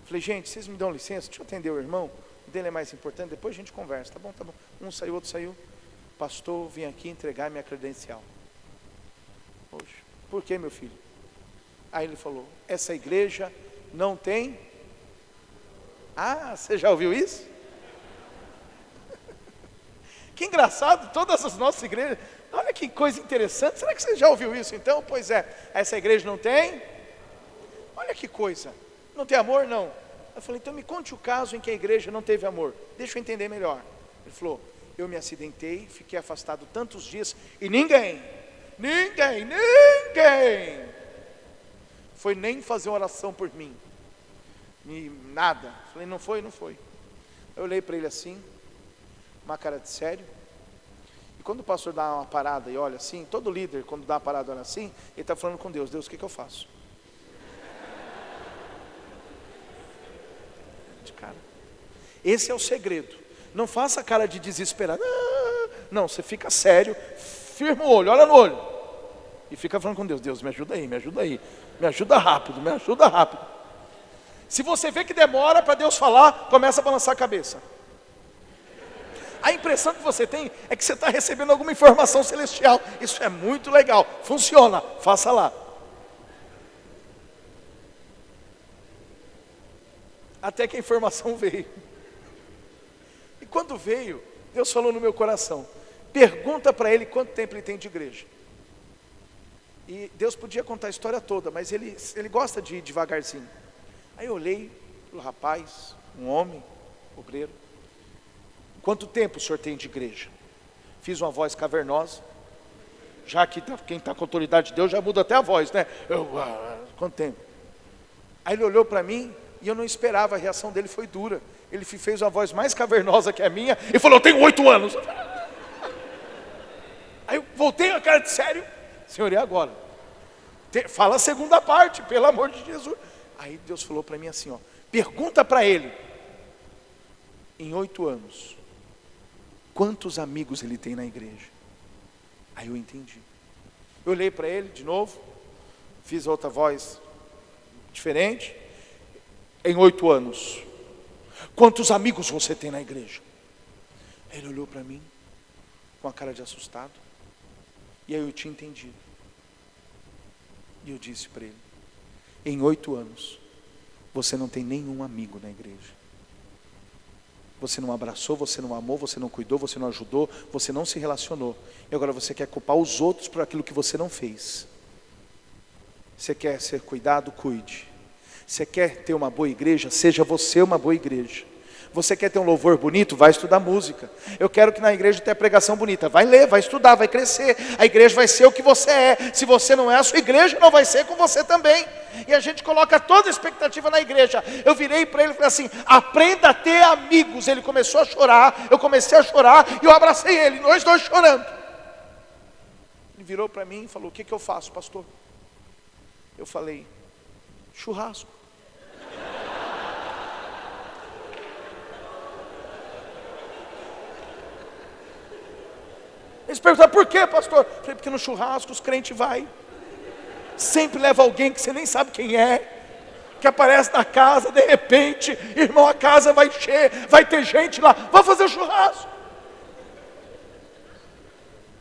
Falei: gente, vocês me dão licença, deixa eu atender o irmão, o dele é mais importante, depois a gente conversa. Tá bom. Um saiu, outro saiu. Pastor, vim aqui entregar minha credencial. Poxa, por que, meu filho? Aí ele falou: essa igreja não tem... Ah, você já ouviu isso? Que engraçado, todas as nossas igrejas... Olha que coisa interessante, será que você já ouviu isso então? Pois é, essa igreja não tem? Olha que coisa, não tem amor? Não. Eu falei: então me conte o caso em que a igreja não teve amor, deixa eu entender melhor. Ele falou: eu me acidentei, fiquei afastado tantos dias, e ninguém foi nem fazer uma oração por mim, nada. Eu falei: não foi. Eu olhei para ele assim, uma cara de sério. E quando o pastor dá uma parada e olha assim, todo líder quando dá uma parada e olha assim, ele está falando com Deus: Deus, o que eu faço? De cara. Esse é o segredo. Não faça cara de desesperado. Não, você fica sério, firma o olho, olha no olho. E fica falando com Deus, Deus, me ajuda aí, me ajuda aí. Me ajuda rápido, me ajuda rápido. Se você vê que demora para Deus falar, começa a balançar a cabeça. A impressão que você tem é que você está recebendo alguma informação celestial. Isso é muito legal, funciona, faça lá. Até que a informação veio. E quando veio, Deus falou no meu coração, pergunta para ele quanto tempo ele tem de igreja. E Deus podia contar a história toda, mas ele gosta de ir devagarzinho. Aí eu olhei para o rapaz, um homem, obreiro. Quanto tempo o senhor tem de igreja? Fiz uma voz cavernosa. Já que quem está com a autoridade de Deus já muda até a voz, né? Quanto tempo? Aí ele olhou para mim e eu não esperava, a reação dele foi dura. Ele fez uma voz mais cavernosa que a minha e falou, eu tenho 8 anos. Aí eu voltei a cara de sério. Senhor, e agora? Fala a segunda parte, pelo amor de Jesus. Aí Deus falou para mim assim, ó, pergunta para ele, em 8 anos, quantos amigos ele tem na igreja? Aí eu entendi. Eu olhei para ele de novo, fiz outra voz diferente. Em 8 anos, quantos amigos você tem na igreja? Ele olhou para mim com a cara de assustado. E aí eu tinha entendido. E eu disse para ele, em 8 anos, você não tem nenhum amigo na igreja. Você não abraçou, você não amou, você não cuidou, você não ajudou, você não se relacionou. E agora você quer culpar os outros por aquilo que você não fez. Você quer ser cuidado, cuide. Você quer ter uma boa igreja, seja você uma boa igreja. Você quer ter um louvor bonito? Vai estudar música. Eu quero que na igreja tenha pregação bonita. Vai ler, vai estudar, vai crescer. A igreja vai ser o que você é. Se você não é, a sua igreja não vai ser com você também. E a gente coloca toda a expectativa na igreja. Eu virei para ele e falei assim, aprenda a ter amigos. Ele começou a chorar, eu comecei a chorar e eu abracei ele, nós dois chorando. Ele virou para mim e falou, o que eu faço, pastor? Eu falei, churrasco. Eles perguntaram, por quê, pastor? Eu falei, porque no churrasco os crentes vai. Sempre leva alguém que você nem sabe quem é, que aparece na casa, de repente, irmão, a casa vai encher, vai ter gente lá, vamos fazer o churrasco.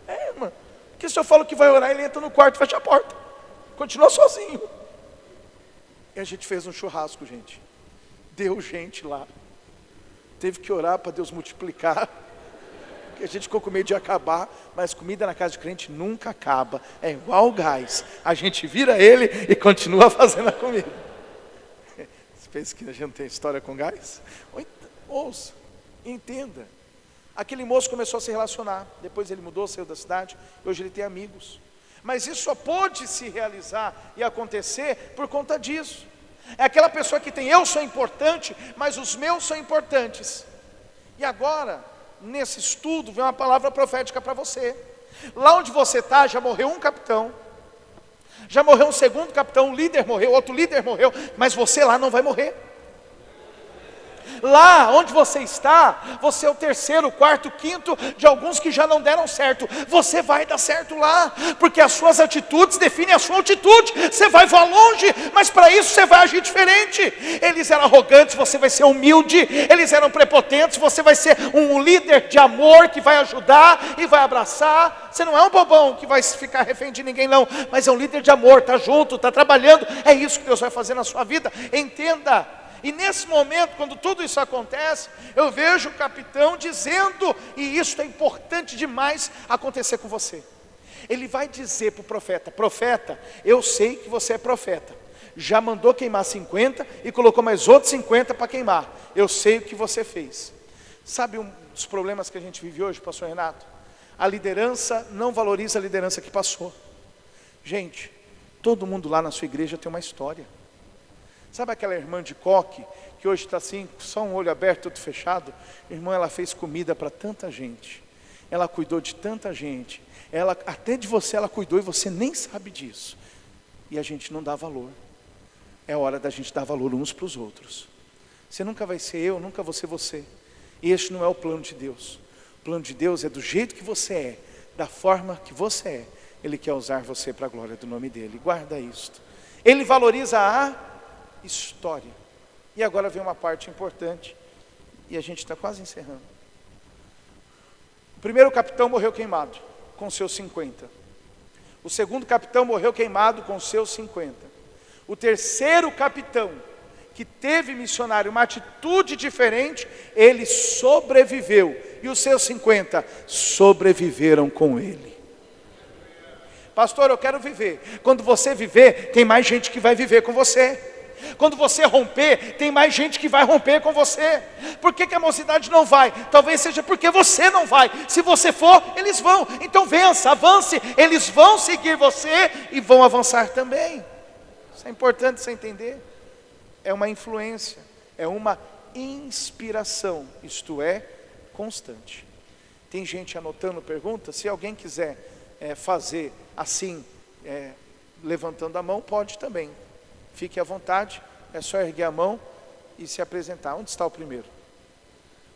Irmão, porque se eu falo que vai orar, ele entra no quarto e fecha a porta, continua sozinho. E a gente fez um churrasco, gente. Deu gente lá. Teve que orar para Deus multiplicar. A gente ficou com medo de acabar, mas comida na casa de crente nunca acaba. É igual o gás. A gente vira ele e continua fazendo a comida. Você pensa que a gente não tem história com gás? Ouça, entenda. Aquele moço começou a se relacionar. Depois ele mudou, saiu da cidade. Hoje ele tem amigos. Mas isso só pôde se realizar e acontecer por conta disso. É aquela pessoa que tem, eu sou importante, mas os meus são importantes. E agora, nesse estudo, vem uma palavra profética para você. Lá onde você está, já morreu um capitão, já morreu um segundo capitão, um líder morreu, outro líder morreu, mas você lá não vai morrer. Lá onde você está, você é o terceiro, o quarto, o quinto de alguns que já não deram certo. Você vai dar certo lá, porque as suas atitudes definem a sua altitude. Você vai voar longe, mas para isso você vai agir diferente. Eles eram arrogantes, você vai ser humilde. Eles eram prepotentes, você vai ser um líder de amor que vai ajudar e vai abraçar. Você não é um bobão que vai ficar refém de ninguém não, mas é um líder de amor, está junto, está trabalhando. É isso que Deus vai fazer na sua vida, entenda. E nesse momento, quando tudo isso acontece, eu vejo o capitão dizendo, e isso é importante demais acontecer com você. Ele vai dizer para o profeta, profeta, eu sei que você é profeta. Já mandou queimar 50 e colocou mais outros 50 para queimar. Eu sei o que você fez. Sabe um dos problemas que a gente vive hoje, pastor Renato? A liderança não valoriza a liderança que passou. Gente, todo mundo lá na sua igreja tem uma história. Sabe aquela irmã de coque, que hoje está assim, só um olho aberto, outro fechado? Irmã, ela fez comida para tanta gente, ela cuidou de tanta gente, ela, até de você ela cuidou e você nem sabe disso. E a gente não dá valor. É hora da gente dar valor uns para os outros. Você nunca vai ser eu, nunca vou ser você. E este não é o plano de Deus. O plano de Deus é do jeito que você é, da forma que você é. Ele quer usar você para a glória do nome dele. Guarda isto. Ele valoriza a história. E agora vem uma parte importante. E a gente está quase encerrando. O primeiro capitão morreu queimado, com seus 50. O segundo capitão morreu queimado com seus 50. O terceiro capitão, que teve missionário, uma atitude diferente, ele sobreviveu. E os seus 50 sobreviveram com ele. Pastor, eu quero viver. Quando você viver, tem mais gente que vai viver com você. Quando você romper, tem mais gente que vai romper com você. Por que a mocidade não vai? Talvez seja porque você não vai. Se você for, eles vão. Então vença, avance. Eles vão seguir você e vão avançar também. Isso é importante você entender. É uma influência, é uma inspiração, isto é, constante. Tem gente anotando perguntas. Se alguém quiser fazer assim, levantando a mão, pode também. Fique à vontade, é só erguer a mão e se apresentar. Onde está o primeiro?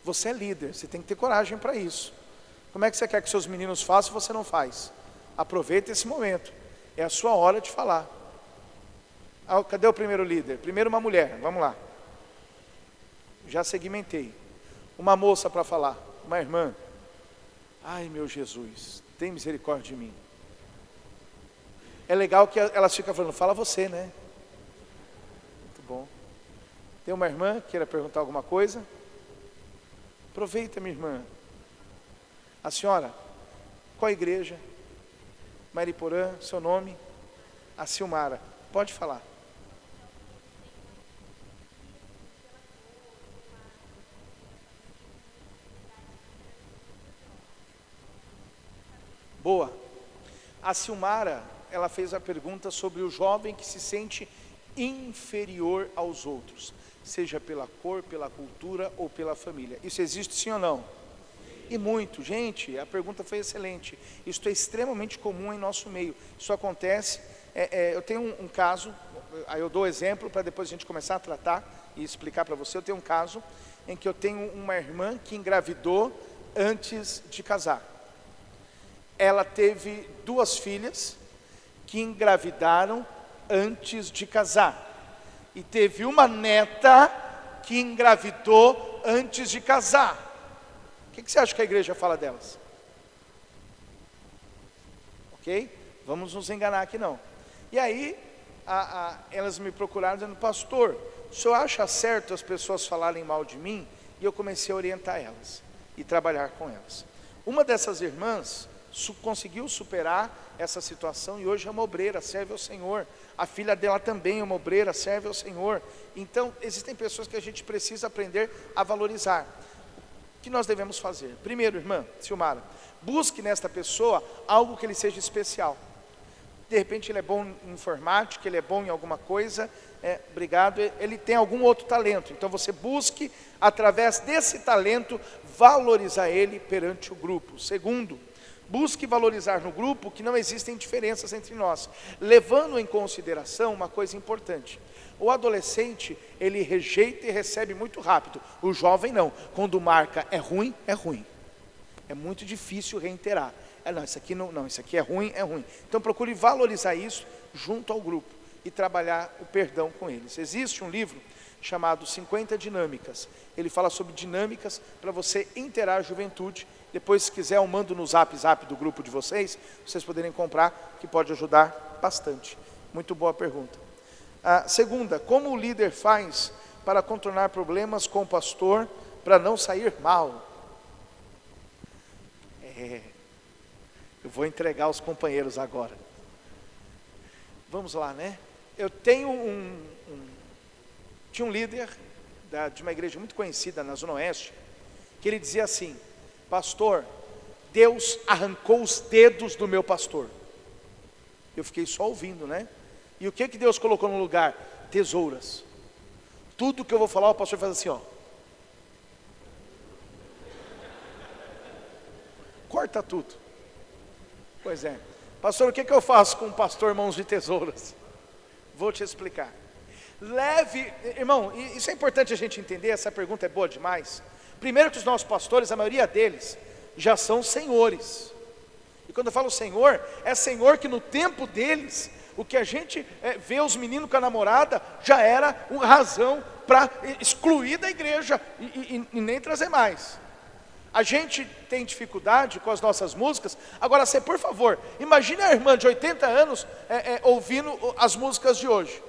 Você é líder, você tem que ter coragem para isso. Como é que você quer que seus meninos façam se você não faz? Aproveita esse momento, é a sua hora de falar. Cadê o primeiro líder? Primeiro uma mulher, vamos lá. Já segmentei. Uma moça para falar, uma irmã. Ai meu Jesus, tem misericórdia de mim. É legal que elas ficam falando, fala você, né? Muito bom. Tem uma irmã que queira perguntar alguma coisa? Aproveita, minha irmã. A senhora, qual a igreja? Mariporã, seu nome? A Silmara, pode falar. Boa. A Silmara, ela fez a pergunta sobre o jovem que se sente inferior aos outros, seja pela cor, pela cultura ou pela família. Isso existe sim ou não? E muito, gente, a pergunta foi excelente. Isso é extremamente comum em nosso meio. Isso acontece, eu tenho um caso, aí eu dou exemplo para depois a gente começar a tratar e explicar para você. Eu tenho um caso em que eu tenho uma irmã que engravidou antes de casar. Ela teve 2 filhas que engravidaram antes de casar. E teve uma neta que engravidou antes de casar. O que você acha que a igreja fala delas? Ok? Vamos nos enganar aqui não. E aí, elas me procuraram dizendo, pastor, o senhor acha certo as pessoas falarem mal de mim? E eu comecei a orientar elas e trabalhar com elas. Uma dessas irmãs conseguiu superar essa situação e hoje é uma obreira, serve ao Senhor. A filha dela também é uma obreira, serve ao Senhor. Então, existem pessoas que a gente precisa aprender a valorizar. O que nós devemos fazer? Primeiro, irmã Silmara, busque nesta pessoa algo que ele seja especial. De repente ele é bom em informática, ele é bom em alguma coisa, obrigado, ele tem algum outro talento. Então você busque, através desse talento, valorizar ele perante o grupo. Segundo, busque valorizar no grupo que não existem diferenças entre nós, levando em consideração uma coisa importante. O adolescente, ele rejeita e recebe muito rápido. O jovem não. Quando marca é ruim, é ruim. É muito difícil reiterar. Não, isso aqui não, isso aqui é ruim, é ruim. Então procure valorizar isso junto ao grupo e trabalhar o perdão com eles. Existe um livro chamado 50 Dinâmicas. Ele fala sobre dinâmicas para você inteirar a juventude. Depois, se quiser, eu mando no zap do grupo de vocês poderem comprar, que pode ajudar bastante. Muito boa pergunta. A segunda, como o líder faz para contornar problemas com o pastor para não sair mal? Eu vou entregar os companheiros agora. Vamos lá, né? Eu tenho tinha um líder de uma igreja muito conhecida na Zona Oeste, que ele dizia assim, pastor, Deus arrancou os dedos do meu pastor. Eu fiquei só ouvindo, né? E o que Deus colocou no lugar? Tesouras. Tudo que eu vou falar, o pastor faz assim, ó. Corta tudo. Pois é. Pastor, o que eu faço com o pastor mãos de tesouras? Vou te explicar. Irmão, isso é importante a gente entender, essa pergunta é boa demais. Primeiro que os nossos pastores, a maioria deles, já são senhores. E quando eu falo senhor, é senhor que no tempo deles, o que a gente vê os meninos com a namorada, já era uma razão para excluir da igreja e nem trazer mais. A gente tem dificuldade com as nossas músicas. Agora, você, por favor, imagine a irmã de 80 anos ouvindo as músicas de hoje.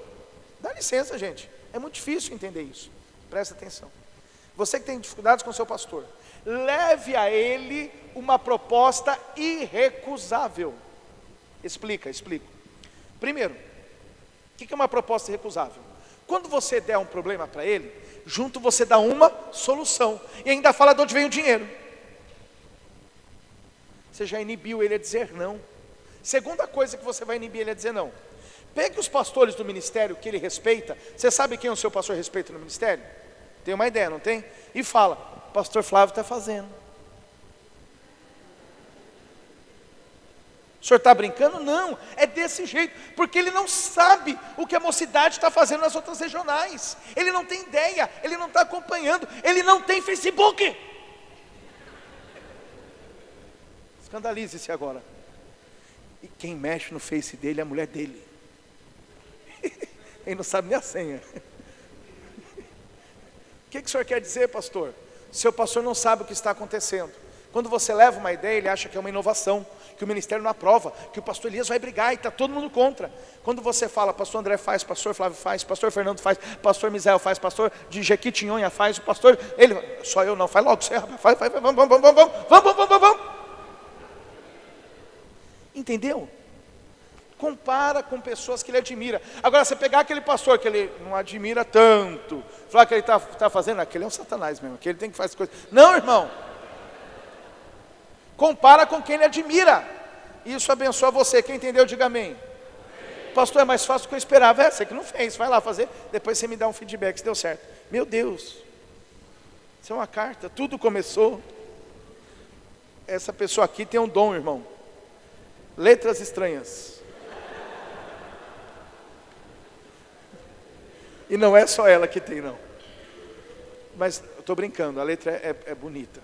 Dá licença, gente, é muito difícil entender isso. Presta atenção. Você que tem dificuldades com o seu pastor, leve a ele uma proposta irrecusável. Explico. Primeiro, o que é uma proposta irrecusável? Quando você der um problema para ele, junto você dá uma solução, e ainda fala de onde vem o dinheiro. Você já inibiu ele a dizer não. Segunda coisa que você vai inibir ele a dizer não. Pegue os pastores do ministério que ele respeita. Você sabe quem o seu pastor respeita no ministério? Tem uma ideia, não tem? E fala, pastor Flávio está fazendo. O senhor está brincando? Não, é desse jeito, porque ele não sabe o que a mocidade está fazendo nas outras regionais. Ele não tem ideia, ele não está acompanhando, ele não tem Facebook. Escandalize-se agora. E quem mexe no Face dele é a mulher dele. Ele não sabe nem a senha. O que o senhor quer dizer, pastor? Seu pastor não sabe o que está acontecendo. Quando você leva uma ideia, ele acha que é uma inovação, que o ministério não aprova, que o pastor Elias vai brigar e está todo mundo contra. Quando você fala, pastor André faz, pastor Flávio faz, pastor Fernando faz, pastor Misael faz, pastor de Jequitinhonha faz, o pastor, ele, só eu não, faz logo, você, faz, vamos. Entendeu? Compara com pessoas que ele admira. Agora, você pegar aquele pastor que ele não admira tanto, falar que ele está fazendo, aquele é um satanás mesmo, aquele tem que fazer coisas. Não, irmão. Compara com quem ele admira. Isso abençoa você. Quem entendeu, diga amém. Pastor, é mais fácil do que eu esperava. Você que não fez, vai lá fazer. Depois você me dá um feedback se deu certo. Meu Deus, isso é uma carta. Tudo começou. Essa pessoa aqui tem um dom, irmão. Letras estranhas. E não é só ela que tem, não. Mas eu estou brincando, a letra é bonita.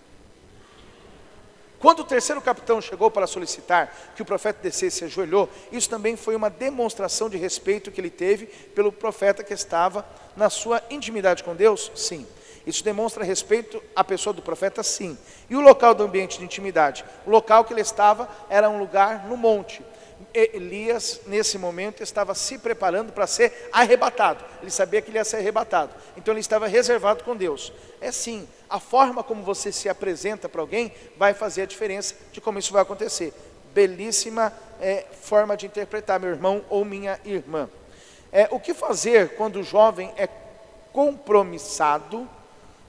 Quando o terceiro capitão chegou para solicitar que o profeta descesse e ajoelhou, isso também foi uma demonstração de respeito que ele teve pelo profeta que estava na sua intimidade com Deus? Sim. Isso demonstra respeito à pessoa do profeta? Sim. E o local do ambiente de intimidade? O local que ele estava era um lugar no monte. Elias, nesse momento, estava se preparando para ser arrebatado. Ele sabia que ele ia ser arrebatado. Então ele estava reservado com Deus. É sim, a forma como você se apresenta para alguém vai fazer a diferença de como isso vai acontecer. Belíssima forma de interpretar, meu irmão ou minha irmã. O que fazer quando o jovem é compromissado,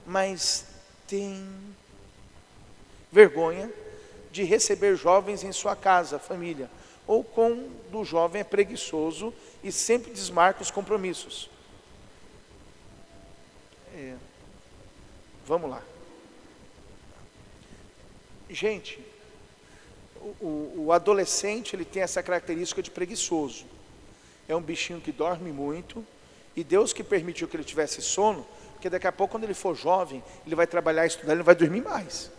mas tem vergonha de receber jovens em sua casa, família? Ou quando o jovem é preguiçoso e sempre desmarca os compromissos? Vamos lá. Gente, o adolescente, ele tem essa característica de preguiçoso. É um bichinho que dorme muito, e Deus que permitiu que ele tivesse sono, porque daqui a pouco, quando ele for jovem, ele vai trabalhar e estudar, ele não vai dormir mais.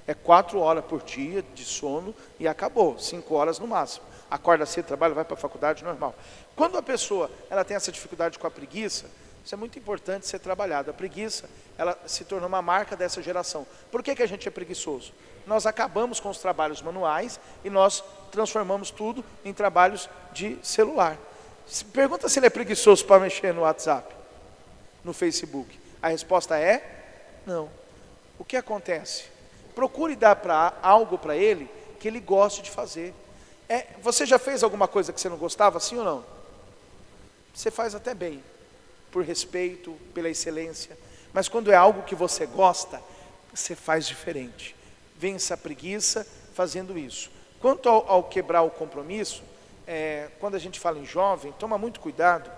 É 4 horas por dia de sono e acabou, 5 horas no máximo. Acorda cedo, trabalha, vai para a faculdade, normal. Quando a pessoa ela tem essa dificuldade com a preguiça, isso é muito importante ser trabalhado. A preguiça, ela se tornou uma marca dessa geração. Por que a gente é preguiçoso? Nós acabamos com os trabalhos manuais e nós transformamos tudo em trabalhos de celular. Pergunta se ele é preguiçoso para mexer no WhatsApp, no Facebook. A resposta é não. O que acontece? Procure dar algo para ele que ele goste de fazer. Você já fez alguma coisa que você não gostava, sim ou não? Você faz até bem, por respeito, pela excelência. Mas quando é algo que você gosta, você faz diferente. Vença a preguiça fazendo isso. Quanto ao quebrar o compromisso, quando a gente fala em jovem, toma muito cuidado.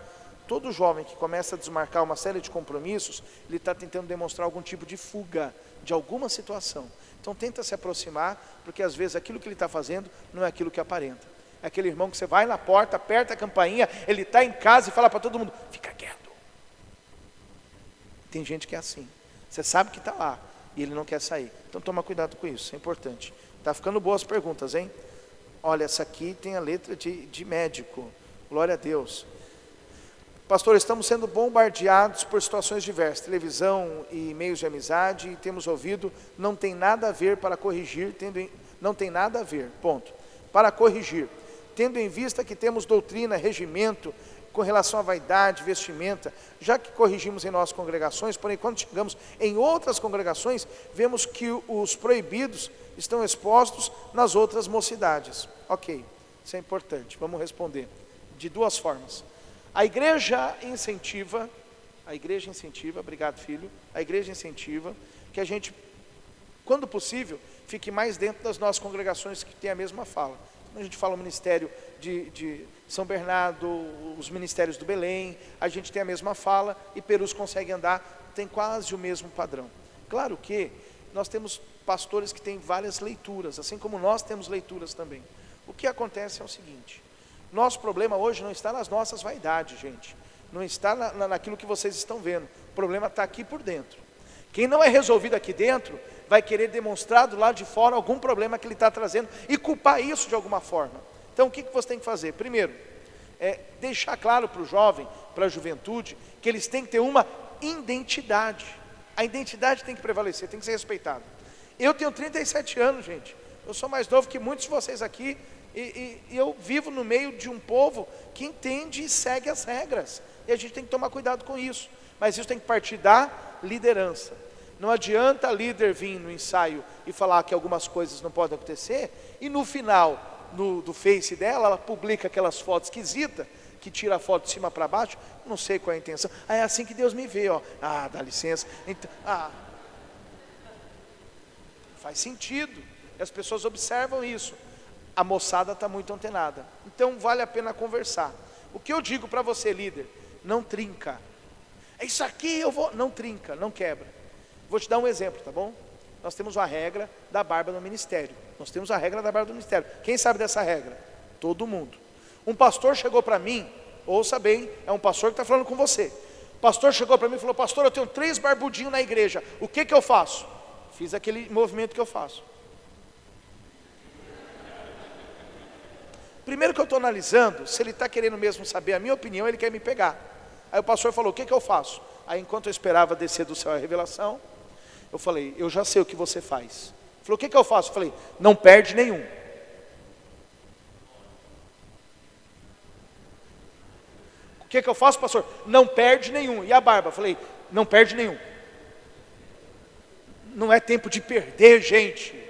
Todo jovem que começa a desmarcar uma série de compromissos, ele está tentando demonstrar algum tipo de fuga de alguma situação. Então tenta se aproximar, porque às vezes aquilo que ele está fazendo não é aquilo que aparenta. É aquele irmão que você vai na porta, aperta a campainha, ele está em casa e fala para todo mundo, fica quieto. Tem gente que é assim, você sabe que está lá, e ele não quer sair. Então toma cuidado com isso, é importante. Tá ficando boas perguntas, hein? Olha, essa aqui tem a letra de médico. Glória a Deus. Pastor, estamos sendo bombardeados por situações diversas, televisão e meios de amizade, e temos ouvido, não tem nada a ver para corrigir, não tem nada a ver, ponto. Para corrigir, tendo em vista que temos doutrina, regimento, com relação à vaidade, vestimenta, já que corrigimos em nossas congregações, porém quando chegamos em outras congregações, vemos que os proibidos estão expostos nas outras mocidades. Ok, isso é importante, vamos responder de duas formas. A igreja incentiva, obrigado filho, a igreja incentiva que a gente, quando possível, fique mais dentro das nossas congregações que tem a mesma fala. Quando a gente fala o ministério de São Bernardo, os ministérios do Belém, a gente tem a mesma fala e Perus consegue andar, tem quase o mesmo padrão. Claro que nós temos pastores que têm várias leituras, assim como nós temos leituras também. O que acontece é o seguinte: nosso problema hoje não está nas nossas vaidades, gente. Não está naquilo que vocês estão vendo. O problema está aqui por dentro. Quem não é resolvido aqui dentro, vai querer demonstrar do lado de fora algum problema que ele está trazendo e culpar isso de alguma forma. Então o que você tem que fazer? Primeiro, deixar claro para o jovem, para a juventude, que eles têm que ter uma identidade. A identidade tem que prevalecer, tem que ser respeitada. Eu tenho 37 anos, gente. Eu sou mais novo que muitos de vocês aqui. E eu vivo no meio de um povo que entende e segue as regras. E a gente tem que tomar cuidado com isso. Mas isso tem que partir da liderança. Não adianta a líder vir no ensaio e falar que algumas coisas não podem acontecer, e no final, do Face dela, ela publica aquelas fotos esquisitas, que tira a foto de cima para baixo, não sei qual é a intenção. É assim que Deus me vê, ó. Dá licença. Então, faz sentido. E as pessoas observam isso. A moçada está muito antenada. Então vale a pena conversar. O que eu digo para você, líder, não trinca. É isso aqui, eu vou. Não trinca, não quebra. Vou te dar um exemplo, tá bom? Nós temos uma regra da barba no ministério. Nós temos a regra da barba do ministério. Quem sabe dessa regra? Todo mundo. Um pastor chegou para mim, ouça bem, é um pastor que está falando com você. O pastor chegou para mim e falou: pastor, eu tenho 3 barbudinhos na igreja. O que eu faço? Fiz aquele movimento que eu faço. Primeiro que eu estou analisando, se ele está querendo mesmo saber a minha opinião, ele quer me pegar. Aí o pastor falou: o que eu faço? Aí enquanto eu esperava descer do céu a revelação, eu falei: eu já sei o que você faz. Ele falou: o que eu faço? Eu falei: não perde nenhum. O que eu faço, pastor? Não perde nenhum. E a barba? Eu falei: não perde nenhum. Não é tempo de perder, gente.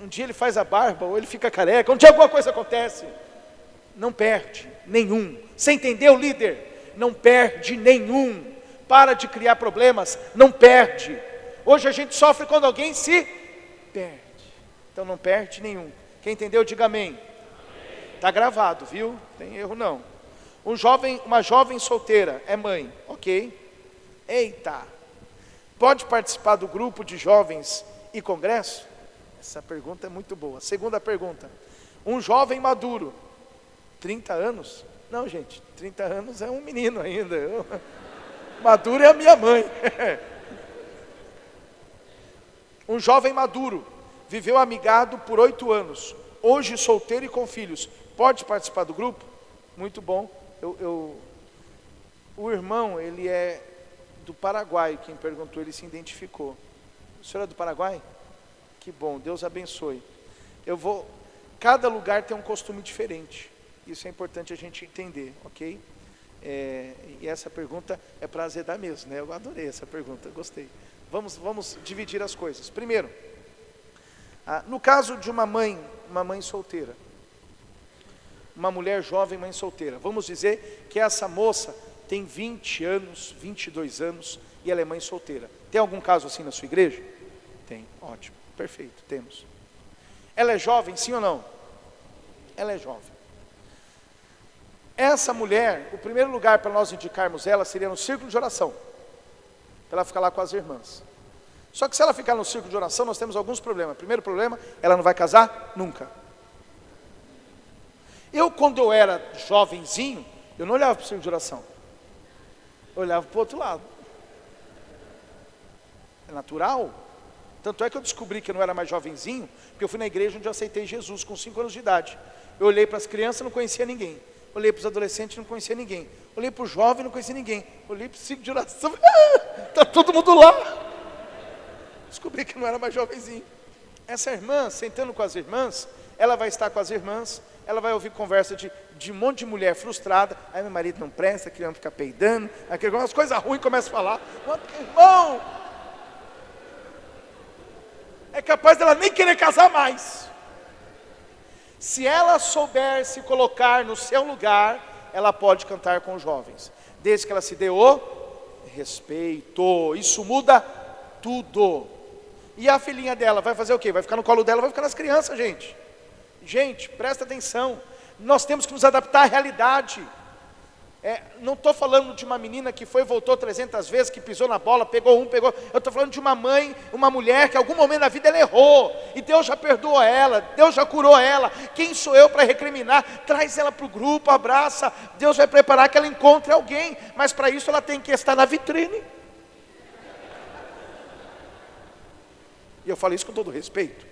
Um dia ele faz a barba, ou ele fica careca, um dia alguma coisa acontece. Não perde nenhum. Você entendeu, líder? Não perde nenhum. Para de criar problemas, não perde. Hoje a gente sofre quando alguém se perde. Então não perde nenhum. Quem entendeu, diga amém. Está gravado, viu? Não tem erro não. Uma jovem solteira é mãe, ok? Eita. Pode participar do grupo de jovens e congresso? Essa pergunta é muito boa. Segunda pergunta: um jovem maduro, 30 anos? Não, gente, 30 anos é um menino ainda. Maduro é a minha mãe. Um jovem maduro, viveu amigado por 8 anos, hoje solteiro e com filhos, pode participar do grupo? Muito bom. O irmão, ele é do Paraguai, quem perguntou, ele se identificou. O senhor é do Paraguai? Que bom, Deus abençoe. Cada lugar tem um costume diferente. Isso é importante a gente entender, ok? E essa pergunta é para azedar mesmo, né? Eu adorei essa pergunta, gostei. Vamos dividir as coisas. Primeiro, no caso de uma mãe solteira, uma mulher jovem, mãe solteira, vamos dizer que essa moça tem 20 anos, 22 anos, e ela é mãe solteira. Tem algum caso assim na sua igreja? Tem, ótimo. Perfeito, temos. Ela é jovem, sim ou não? Ela é jovem. Essa mulher, o primeiro lugar para nós indicarmos ela seria no círculo de oração, para ela ficar lá com as irmãs. Só que se ela ficar no círculo de oração, nós temos alguns problemas. Primeiro problema, ela não vai casar nunca. Quando eu era jovenzinho, eu não olhava para o círculo de oração, eu olhava para o outro lado. É natural. Tanto é que eu descobri que eu não era mais jovenzinho, porque eu fui na igreja onde eu aceitei Jesus com 5 anos de idade. Eu olhei para as crianças e não conhecia ninguém. Olhei para os adolescentes e não conhecia ninguém. Olhei para o jovem e não conhecia ninguém. Olhei para o ciclo de oração e está todo mundo lá. Descobri que não era mais jovenzinho. Essa irmã, sentando com as irmãs, ela vai estar com as irmãs, ela vai ouvir conversa de um monte de mulher frustrada. Aí meu marido não presta, a criança fica peidando, umas coisas ruins começa a falar. Irmão, é capaz dela nem querer casar mais. Se ela souber se colocar no seu lugar, ela pode cantar com os jovens, desde que ela se dê o respeito. Isso muda tudo. E a filhinha dela vai fazer o quê? Vai ficar no colo dela, vai ficar nas crianças, gente. Gente, presta atenção. Nós temos que nos adaptar à realidade. Não estou falando de uma menina que foi e voltou 300 vezes, que pisou na bola, pegou. Eu estou falando de uma mãe, uma mulher que em algum momento da vida ela errou. E Deus já perdoou ela, Deus já curou ela. Quem sou eu para recriminar? Traz ela para o grupo, abraça. Deus vai preparar que ela encontre alguém. Mas para isso ela tem que estar na vitrine. E eu falo isso com todo respeito.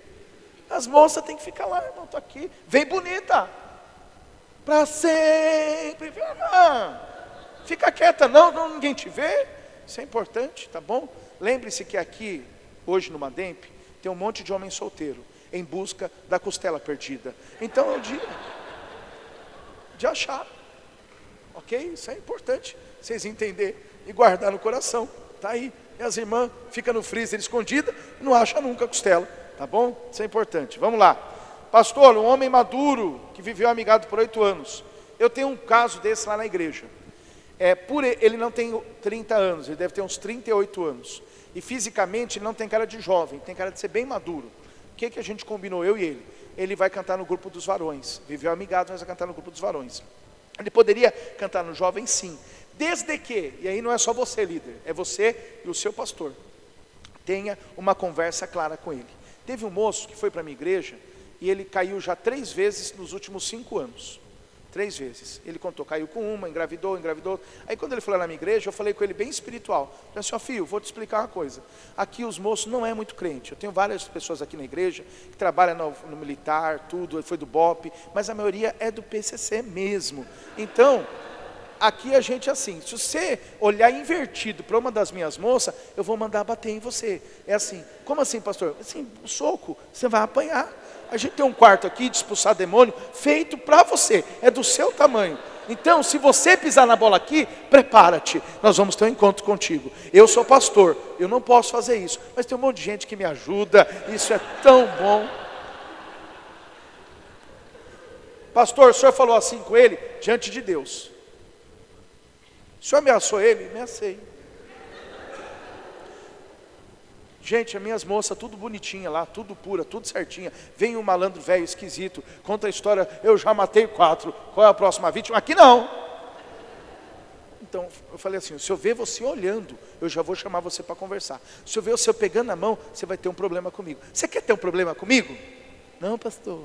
As moças têm que ficar lá, irmão, estou aqui. Vem bonita. Para sempre. Fica quieta, não, ninguém te vê. Isso é importante, tá bom? Lembre-se que aqui, hoje no Mademp, tem um monte de homem solteiro, em busca da costela perdida. Então é o dia de achar. Ok? Isso é importante, vocês entenderem e guardar no coração. Tá aí. E as irmãs ficam no freezer escondida e não acham nunca a costela, tá bom? Isso é importante. Vamos lá. Pastor, um homem maduro que viveu amigado por 8 anos. Eu tenho um caso desse lá na igreja. Ele não tem 30 anos, ele deve ter uns 38 anos. E fisicamente ele não tem cara de jovem, tem cara de ser bem maduro. O que a gente combinou, eu e ele? Ele vai cantar no grupo dos varões. Viveu amigado, mas vai cantar no grupo dos varões. Ele poderia cantar no jovem, sim. Desde que, e aí não é só você, líder, é você e o seu pastor, tenha uma conversa clara com ele. Teve um moço que foi para a minha igreja e ele caiu já 3 vezes nos últimos 5 anos. 3 vezes. Ele contou, caiu com uma, engravidou. Aí quando ele foi lá na minha igreja, eu falei com ele bem espiritual. Eu disse, filho, vou te explicar uma coisa. Aqui os moços não é muito crente. Eu tenho várias pessoas aqui na igreja que trabalham no militar, tudo, foi do BOP, mas a maioria é do PCC mesmo. Então, aqui a gente é assim, se você olhar invertido para uma das minhas moças, eu vou mandar bater em você. É assim, como assim, pastor? Assim, um soco, você vai apanhar. A gente tem um quarto aqui de expulsar demônio, feito para você, é do seu tamanho. Então, se você pisar na bola aqui, prepara-te, nós vamos ter um encontro contigo. Eu sou pastor, eu não posso fazer isso, mas tem um monte de gente que me ajuda, isso é tão bom. Pastor, o senhor falou assim com ele, diante de Deus. O senhor ameaçou ele? Ameacei. Gente, as minhas moças, tudo bonitinha lá, tudo pura, tudo certinha. Vem um malandro velho esquisito, conta a história, eu já matei 4, qual é a próxima vítima? Aqui não. Então, eu falei assim, se eu ver você olhando, eu já vou chamar você para conversar. Se eu ver você pegando a mão, você vai ter um problema comigo. Você quer ter um problema comigo? Não, pastor.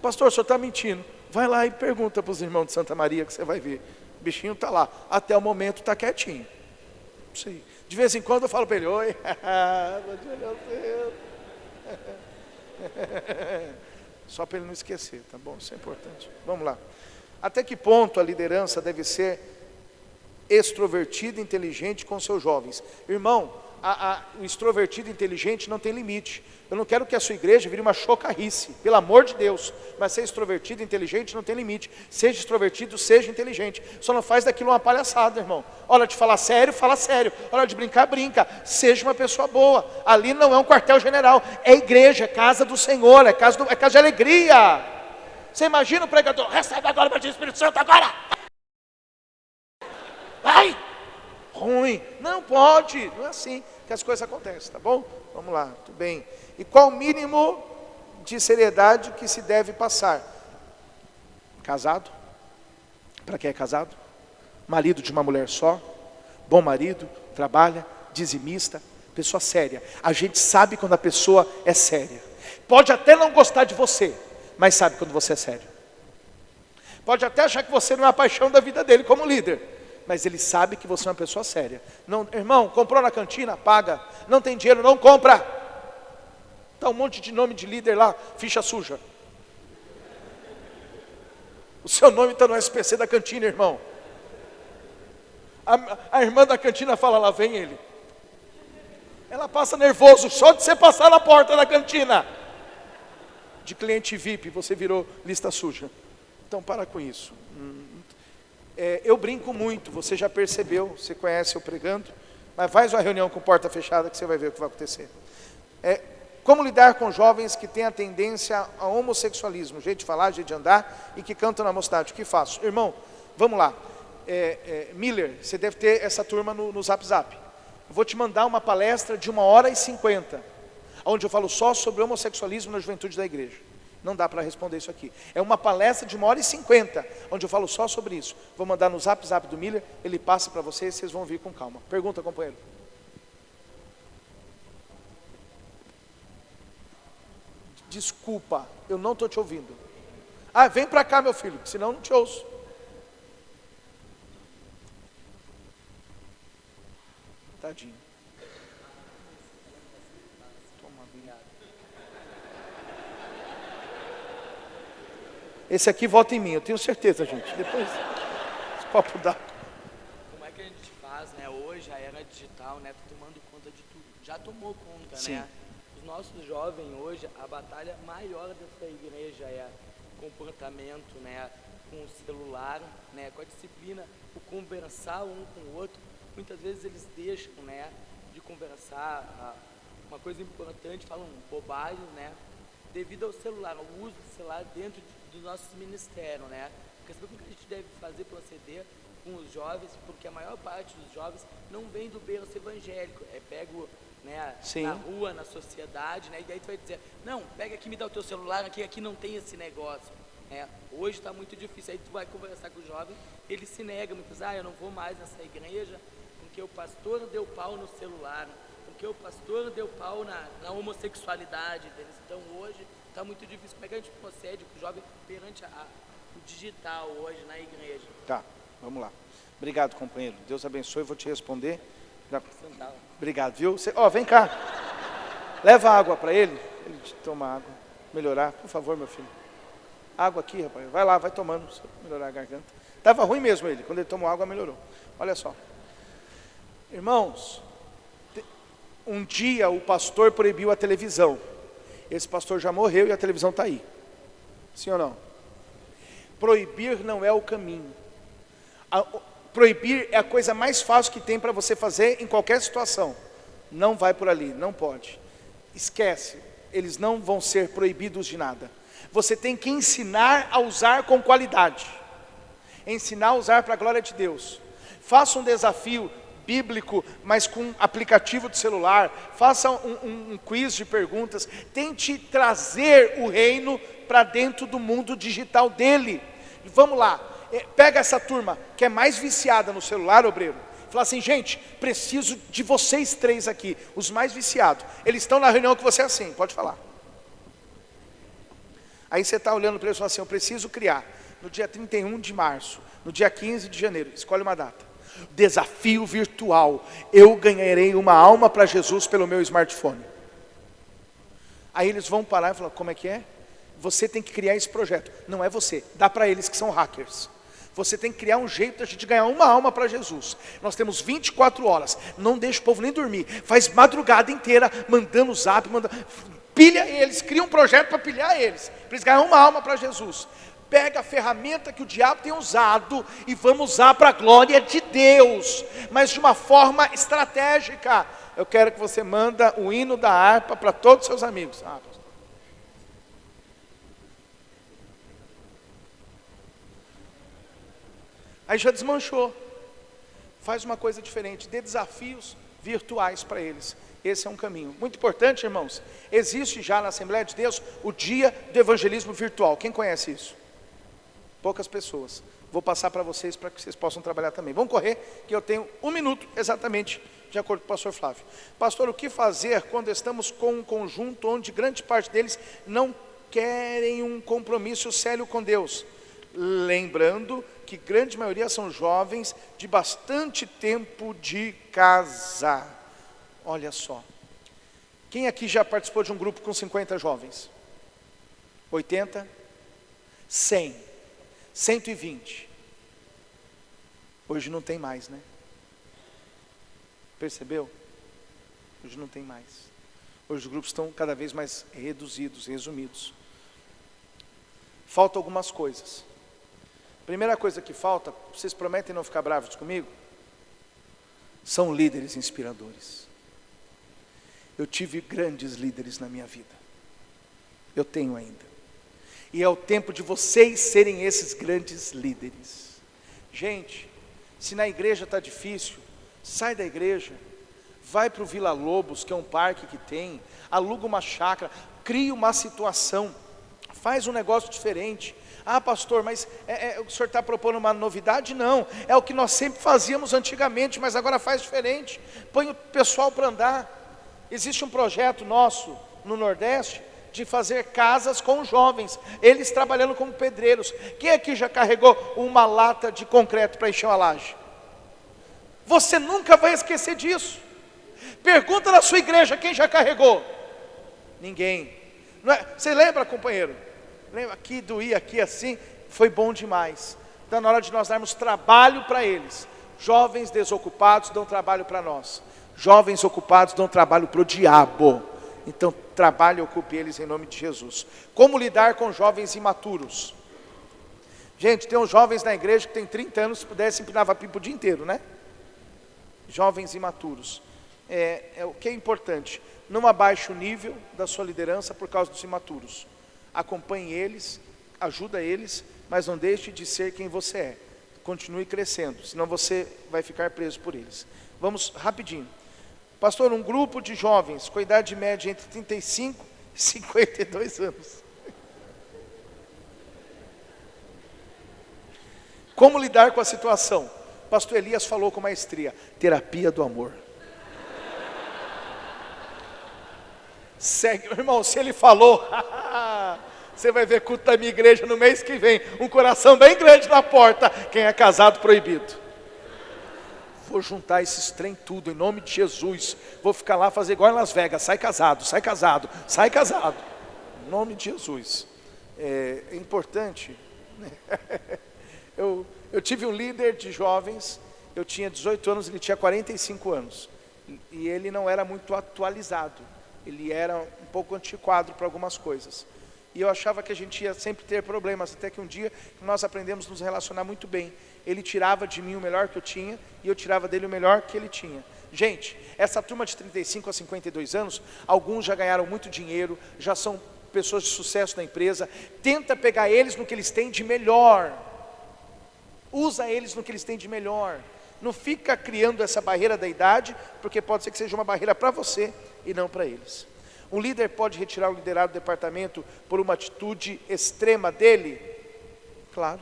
Pastor, o senhor está mentindo. Vai lá e pergunta para os irmãos de Santa Maria que você vai ver. O bichinho está lá, até o momento está quietinho. Sim. De vez em quando eu falo para ele, oi, vou te olhar cedo. Só para ele não esquecer, tá bom? Isso é importante. Vamos lá. Até que ponto a liderança deve ser extrovertida e inteligente com seus jovens? Irmão, o extrovertido e inteligente não tem limite. Eu não quero que a sua igreja vire uma chocarrice, pelo amor de Deus. Mas ser extrovertido e inteligente não tem limite. Seja extrovertido, seja inteligente. Só não faz daquilo uma palhaçada, irmão. Hora de falar sério, fala sério. Hora de brincar, brinca. Seja uma pessoa boa. Ali não é um quartel-general, é igreja, é casa do Senhor, é casa de alegria. Você imagina o pregador, recebe agora o Batismo do Espírito Santo agora. Vai! Ruim. Não pode, não é assim que as coisas acontecem, tá bom? Vamos lá, tudo bem. E qual o mínimo de seriedade que se deve passar? Casado? Para quem é casado? Marido de uma mulher só? Bom marido, trabalha, dizimista, pessoa séria. A gente sabe quando a pessoa é séria. Pode até não gostar de você, mas sabe quando você é sério. Pode até achar que você não é a paixão da vida dele como líder, mas ele sabe que você é uma pessoa séria. Não, irmão, comprou na cantina? Paga. Não tem dinheiro? Não compra. Tá um monte de nome de líder lá, ficha suja. O seu nome está no SPC da cantina, irmão. A irmã da cantina fala, lá vem ele. Ela passa nervoso só de você passar na porta da cantina. De cliente VIP, você virou lista suja. Então para com isso. Eu brinco muito, você já percebeu, você conhece eu pregando, mas faz uma reunião com porta fechada que você vai ver o que vai acontecer. Como lidar com jovens que têm a tendência ao homossexualismo, jeito de falar, jeito de andar e que cantam na mocidade? O que faço? Irmão, vamos lá. Miller, você deve ter essa turma no Zap Zap. Eu vou te mandar uma palestra de 1h50, onde eu falo só sobre homossexualismo na juventude da igreja. Não dá para responder isso aqui. É uma palestra de 1h50, onde eu falo só sobre isso. Vou mandar no Zap Zap do Miller, ele passa para vocês, vocês vão vir com calma. Pergunta, companheiro. Desculpa, eu não estou te ouvindo. Vem para cá, meu filho, senão eu não te ouço. Tadinho. Toma bem. Esse aqui vota em mim, eu tenho certeza, gente. Depois, esse copo d'água. Como é que a gente faz, né? Hoje a era digital, né? Tá tomando conta de tudo. Já tomou conta, Sim. né? Os nossos jovens hoje, a batalha maior dessa igreja é comportamento, né? Com o celular, né? Com a disciplina, o conversar um com o outro. Muitas vezes eles deixam, né, de conversar, uma coisa importante, falam bobagem, né, devido ao celular, ao uso do celular dentro do nosso ministério, né. Porque sabe o que a gente deve fazer, proceder com os jovens, porque a maior parte dos jovens não vem do berço evangélico, pego, né, Sim. na rua, na sociedade, né, e daí tu vai dizer, não, pega aqui, me dá o teu celular, aqui não tem esse negócio. Hoje está muito difícil, aí tu vai conversar com o jovem, ele se nega, muitas vezes, eu não vou mais nessa igreja, porque o pastor deu pau no celular, porque o pastor deu pau na homossexualidade deles. Então hoje está muito difícil. Como é que a gente procede com o jovem perante o digital hoje na igreja? Tá, vamos lá. Obrigado, companheiro. Deus abençoe, vou te responder. Obrigado, viu? Vem cá. Leva água para ele toma água, melhorar. Por favor, meu filho. Água aqui, rapaz. Vai lá, vai tomando, melhorar a garganta. Estava ruim mesmo ele, quando ele tomou água melhorou. Olha só. Irmãos, um dia o pastor proibiu a televisão. Esse pastor já morreu e a televisão está aí. Sim ou não? Proibir não é o caminho. Proibir é a coisa mais fácil que tem para você fazer em qualquer situação. Não vai por ali, não pode. Esquece, eles não vão ser proibidos de nada. Você tem que ensinar a usar com qualidade. Ensinar a usar para a glória de Deus. Faça um desafio bíblico, mas com aplicativo de celular, faça um quiz de perguntas, tente trazer o reino para dentro do mundo digital dele. Vamos lá, pega essa turma que é mais viciada no celular, obreiro, fala assim, gente, preciso de vocês três aqui, os mais viciados, eles estão na reunião que você é assim, pode falar. Aí você está olhando para eles e fala assim, eu preciso criar, no dia 31 de março, no dia 15 de janeiro, escolhe uma data. Desafio virtual, eu ganharei uma alma para Jesus pelo meu smartphone. Aí eles vão parar e falar, como é que é? Você tem que criar esse projeto. Não é você, dá para eles que são hackers. Você tem que criar um jeito de a gente ganhar uma alma para Jesus. Nós temos 24 horas, não deixa o povo nem dormir, faz madrugada inteira, mandando zap, pilha eles, cria um projeto para pilhar eles, para eles ganharem uma alma para Jesus. Pega a ferramenta que o diabo tem usado e vamos usar para a glória de Deus, mas de uma forma estratégica. Eu quero que você manda o hino da harpa para todos os seus amigos. Aí já desmanchou. Faz uma coisa diferente, dê desafios virtuais para eles. Esse é um caminho muito importante, irmãos. Existe já na Assembleia de Deus o dia do evangelismo virtual. Quem conhece isso? Poucas pessoas. Vou passar para vocês para que vocês possam trabalhar também. Vamos correr, que eu tenho 1 minuto exatamente, de acordo com o pastor Flávio. Pastor, o que fazer quando estamos com um conjunto onde grande parte deles não querem um compromisso sério com Deus? Lembrando que grande maioria são jovens de bastante tempo de casa. Olha só. Quem aqui já participou de um grupo com 50 jovens? 80? 100? 120? Hoje não tem mais, né? Percebeu? Hoje não tem mais. Hoje os grupos estão cada vez mais reduzidos, resumidos. Faltam algumas coisas. Primeira coisa que falta, vocês prometem não ficar bravos comigo? São líderes inspiradores. Eu tive grandes líderes na minha vida. Eu tenho ainda. E é o tempo de vocês serem esses grandes líderes. Gente, se na igreja está difícil, sai da igreja. Vai para o Vila Lobos, que é um parque que tem. Aluga uma chácara. Cria uma situação. Faz um negócio diferente. Ah, pastor, mas o senhor está propondo uma novidade? Não, é o que nós sempre fazíamos antigamente, mas agora faz diferente. Põe o pessoal para andar. Existe um projeto nosso no Nordeste de fazer casas com jovens, eles trabalhando como pedreiros. Quem aqui já carregou uma lata de concreto para encher uma laje? Você nunca vai esquecer disso. Pergunta na sua igreja quem já carregou. Ninguém. Não é? Você lembra, companheiro? Lembra? Aqui doía, aqui assim, foi bom demais. Então na hora de nós darmos trabalho para eles. Jovens desocupados dão trabalho para nós. Jovens ocupados dão trabalho para o diabo. Então trabalhe e ocupe eles em nome de Jesus. Como lidar com jovens imaturos? Gente, tem uns jovens na igreja que tem 30 anos, se pudesse empinava pipa o dia inteiro, né? Jovens imaturos. O que é importante, não abaixe o nível da sua liderança por causa dos imaturos. Acompanhe eles, ajuda eles, mas não deixe de ser quem você é. Continue crescendo, senão você vai ficar preso por eles. Vamos rapidinho. Pastor, um grupo de jovens com idade média entre 35 e 52 anos. Como lidar com a situação? Pastor Elias falou com maestria, terapia do amor. Segue, irmão, se ele falou, você vai ver culto da minha igreja no mês que vem, um coração bem grande na porta, quem é casado proibido. Vou juntar esses trem tudo, em nome de Jesus, vou ficar lá fazer igual em Las Vegas, sai casado, sai casado, sai casado, em nome de Jesus. É importante, né? Eu tive um líder de jovens, eu tinha 18 anos, ele tinha 45 anos, e ele não era muito atualizado, ele era um pouco antiquado para algumas coisas, e eu achava que a gente ia sempre ter problemas, até que um dia nós aprendemos a nos relacionar muito bem. Ele tirava de mim o melhor que eu tinha, e eu tirava dele o melhor que ele tinha. Gente, essa turma de 35 a 52 anos, alguns já ganharam muito dinheiro, já são pessoas de sucesso na empresa. Tenta pegar eles no que eles têm de melhor, usa eles no que eles têm de melhor. Não fica criando essa barreira da idade, porque pode ser que seja uma barreira para você e não para eles. Um líder pode retirar o liderado do departamento por uma atitude extrema dele? Claro,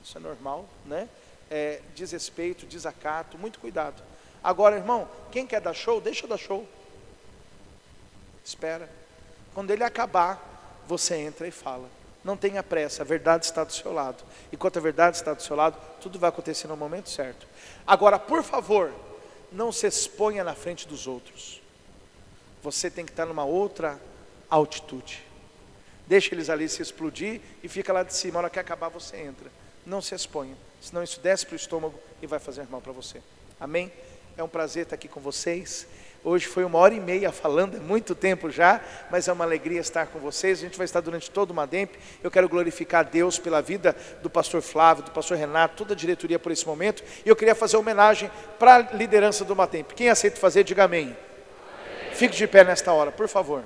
isso é normal, né? Desrespeito, desacato, muito cuidado. Agora, irmão, quem quer dar show, deixa eu dar show. Espera. Quando ele acabar, você entra e fala. Não tenha pressa, a verdade está do seu lado. Enquanto a verdade está do seu lado, tudo vai acontecer no momento certo. Agora, por favor, não se exponha na frente dos outros. Você tem que estar numa outra altitude. Deixa eles ali se explodir e fica lá de cima. A hora que acabar, você entra. Não se exponha, senão isso desce para o estômago e vai fazer mal para você. Amém? É um prazer estar aqui com vocês. Hoje foi 1h30 falando, é muito tempo já, mas é uma alegria estar com vocês. A gente vai estar durante todo o Mademp. Eu quero glorificar a Deus pela vida do pastor Flávio, do pastor Renato, toda a diretoria por esse momento. E eu queria fazer homenagem para a liderança do Mademp. Quem aceita fazer, diga amém. Amém. Fique de pé nesta hora, por favor.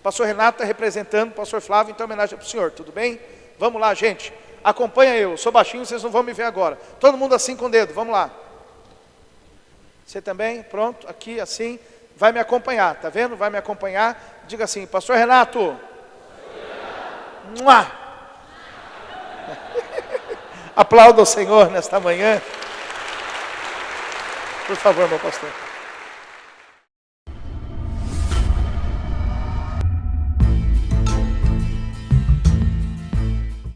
Pastor Renato está representando o pastor Flávio, então homenagem para o senhor, tudo bem? Vamos lá, gente. Acompanha eu sou baixinho, vocês não vão me ver agora. Todo mundo assim com o dedo, vamos lá. Você também? Pronto, aqui assim, vai me acompanhar, tá vendo? Vai me acompanhar, diga assim, pastor Renato. Aplauda o Senhor nesta manhã. Por favor, meu pastor.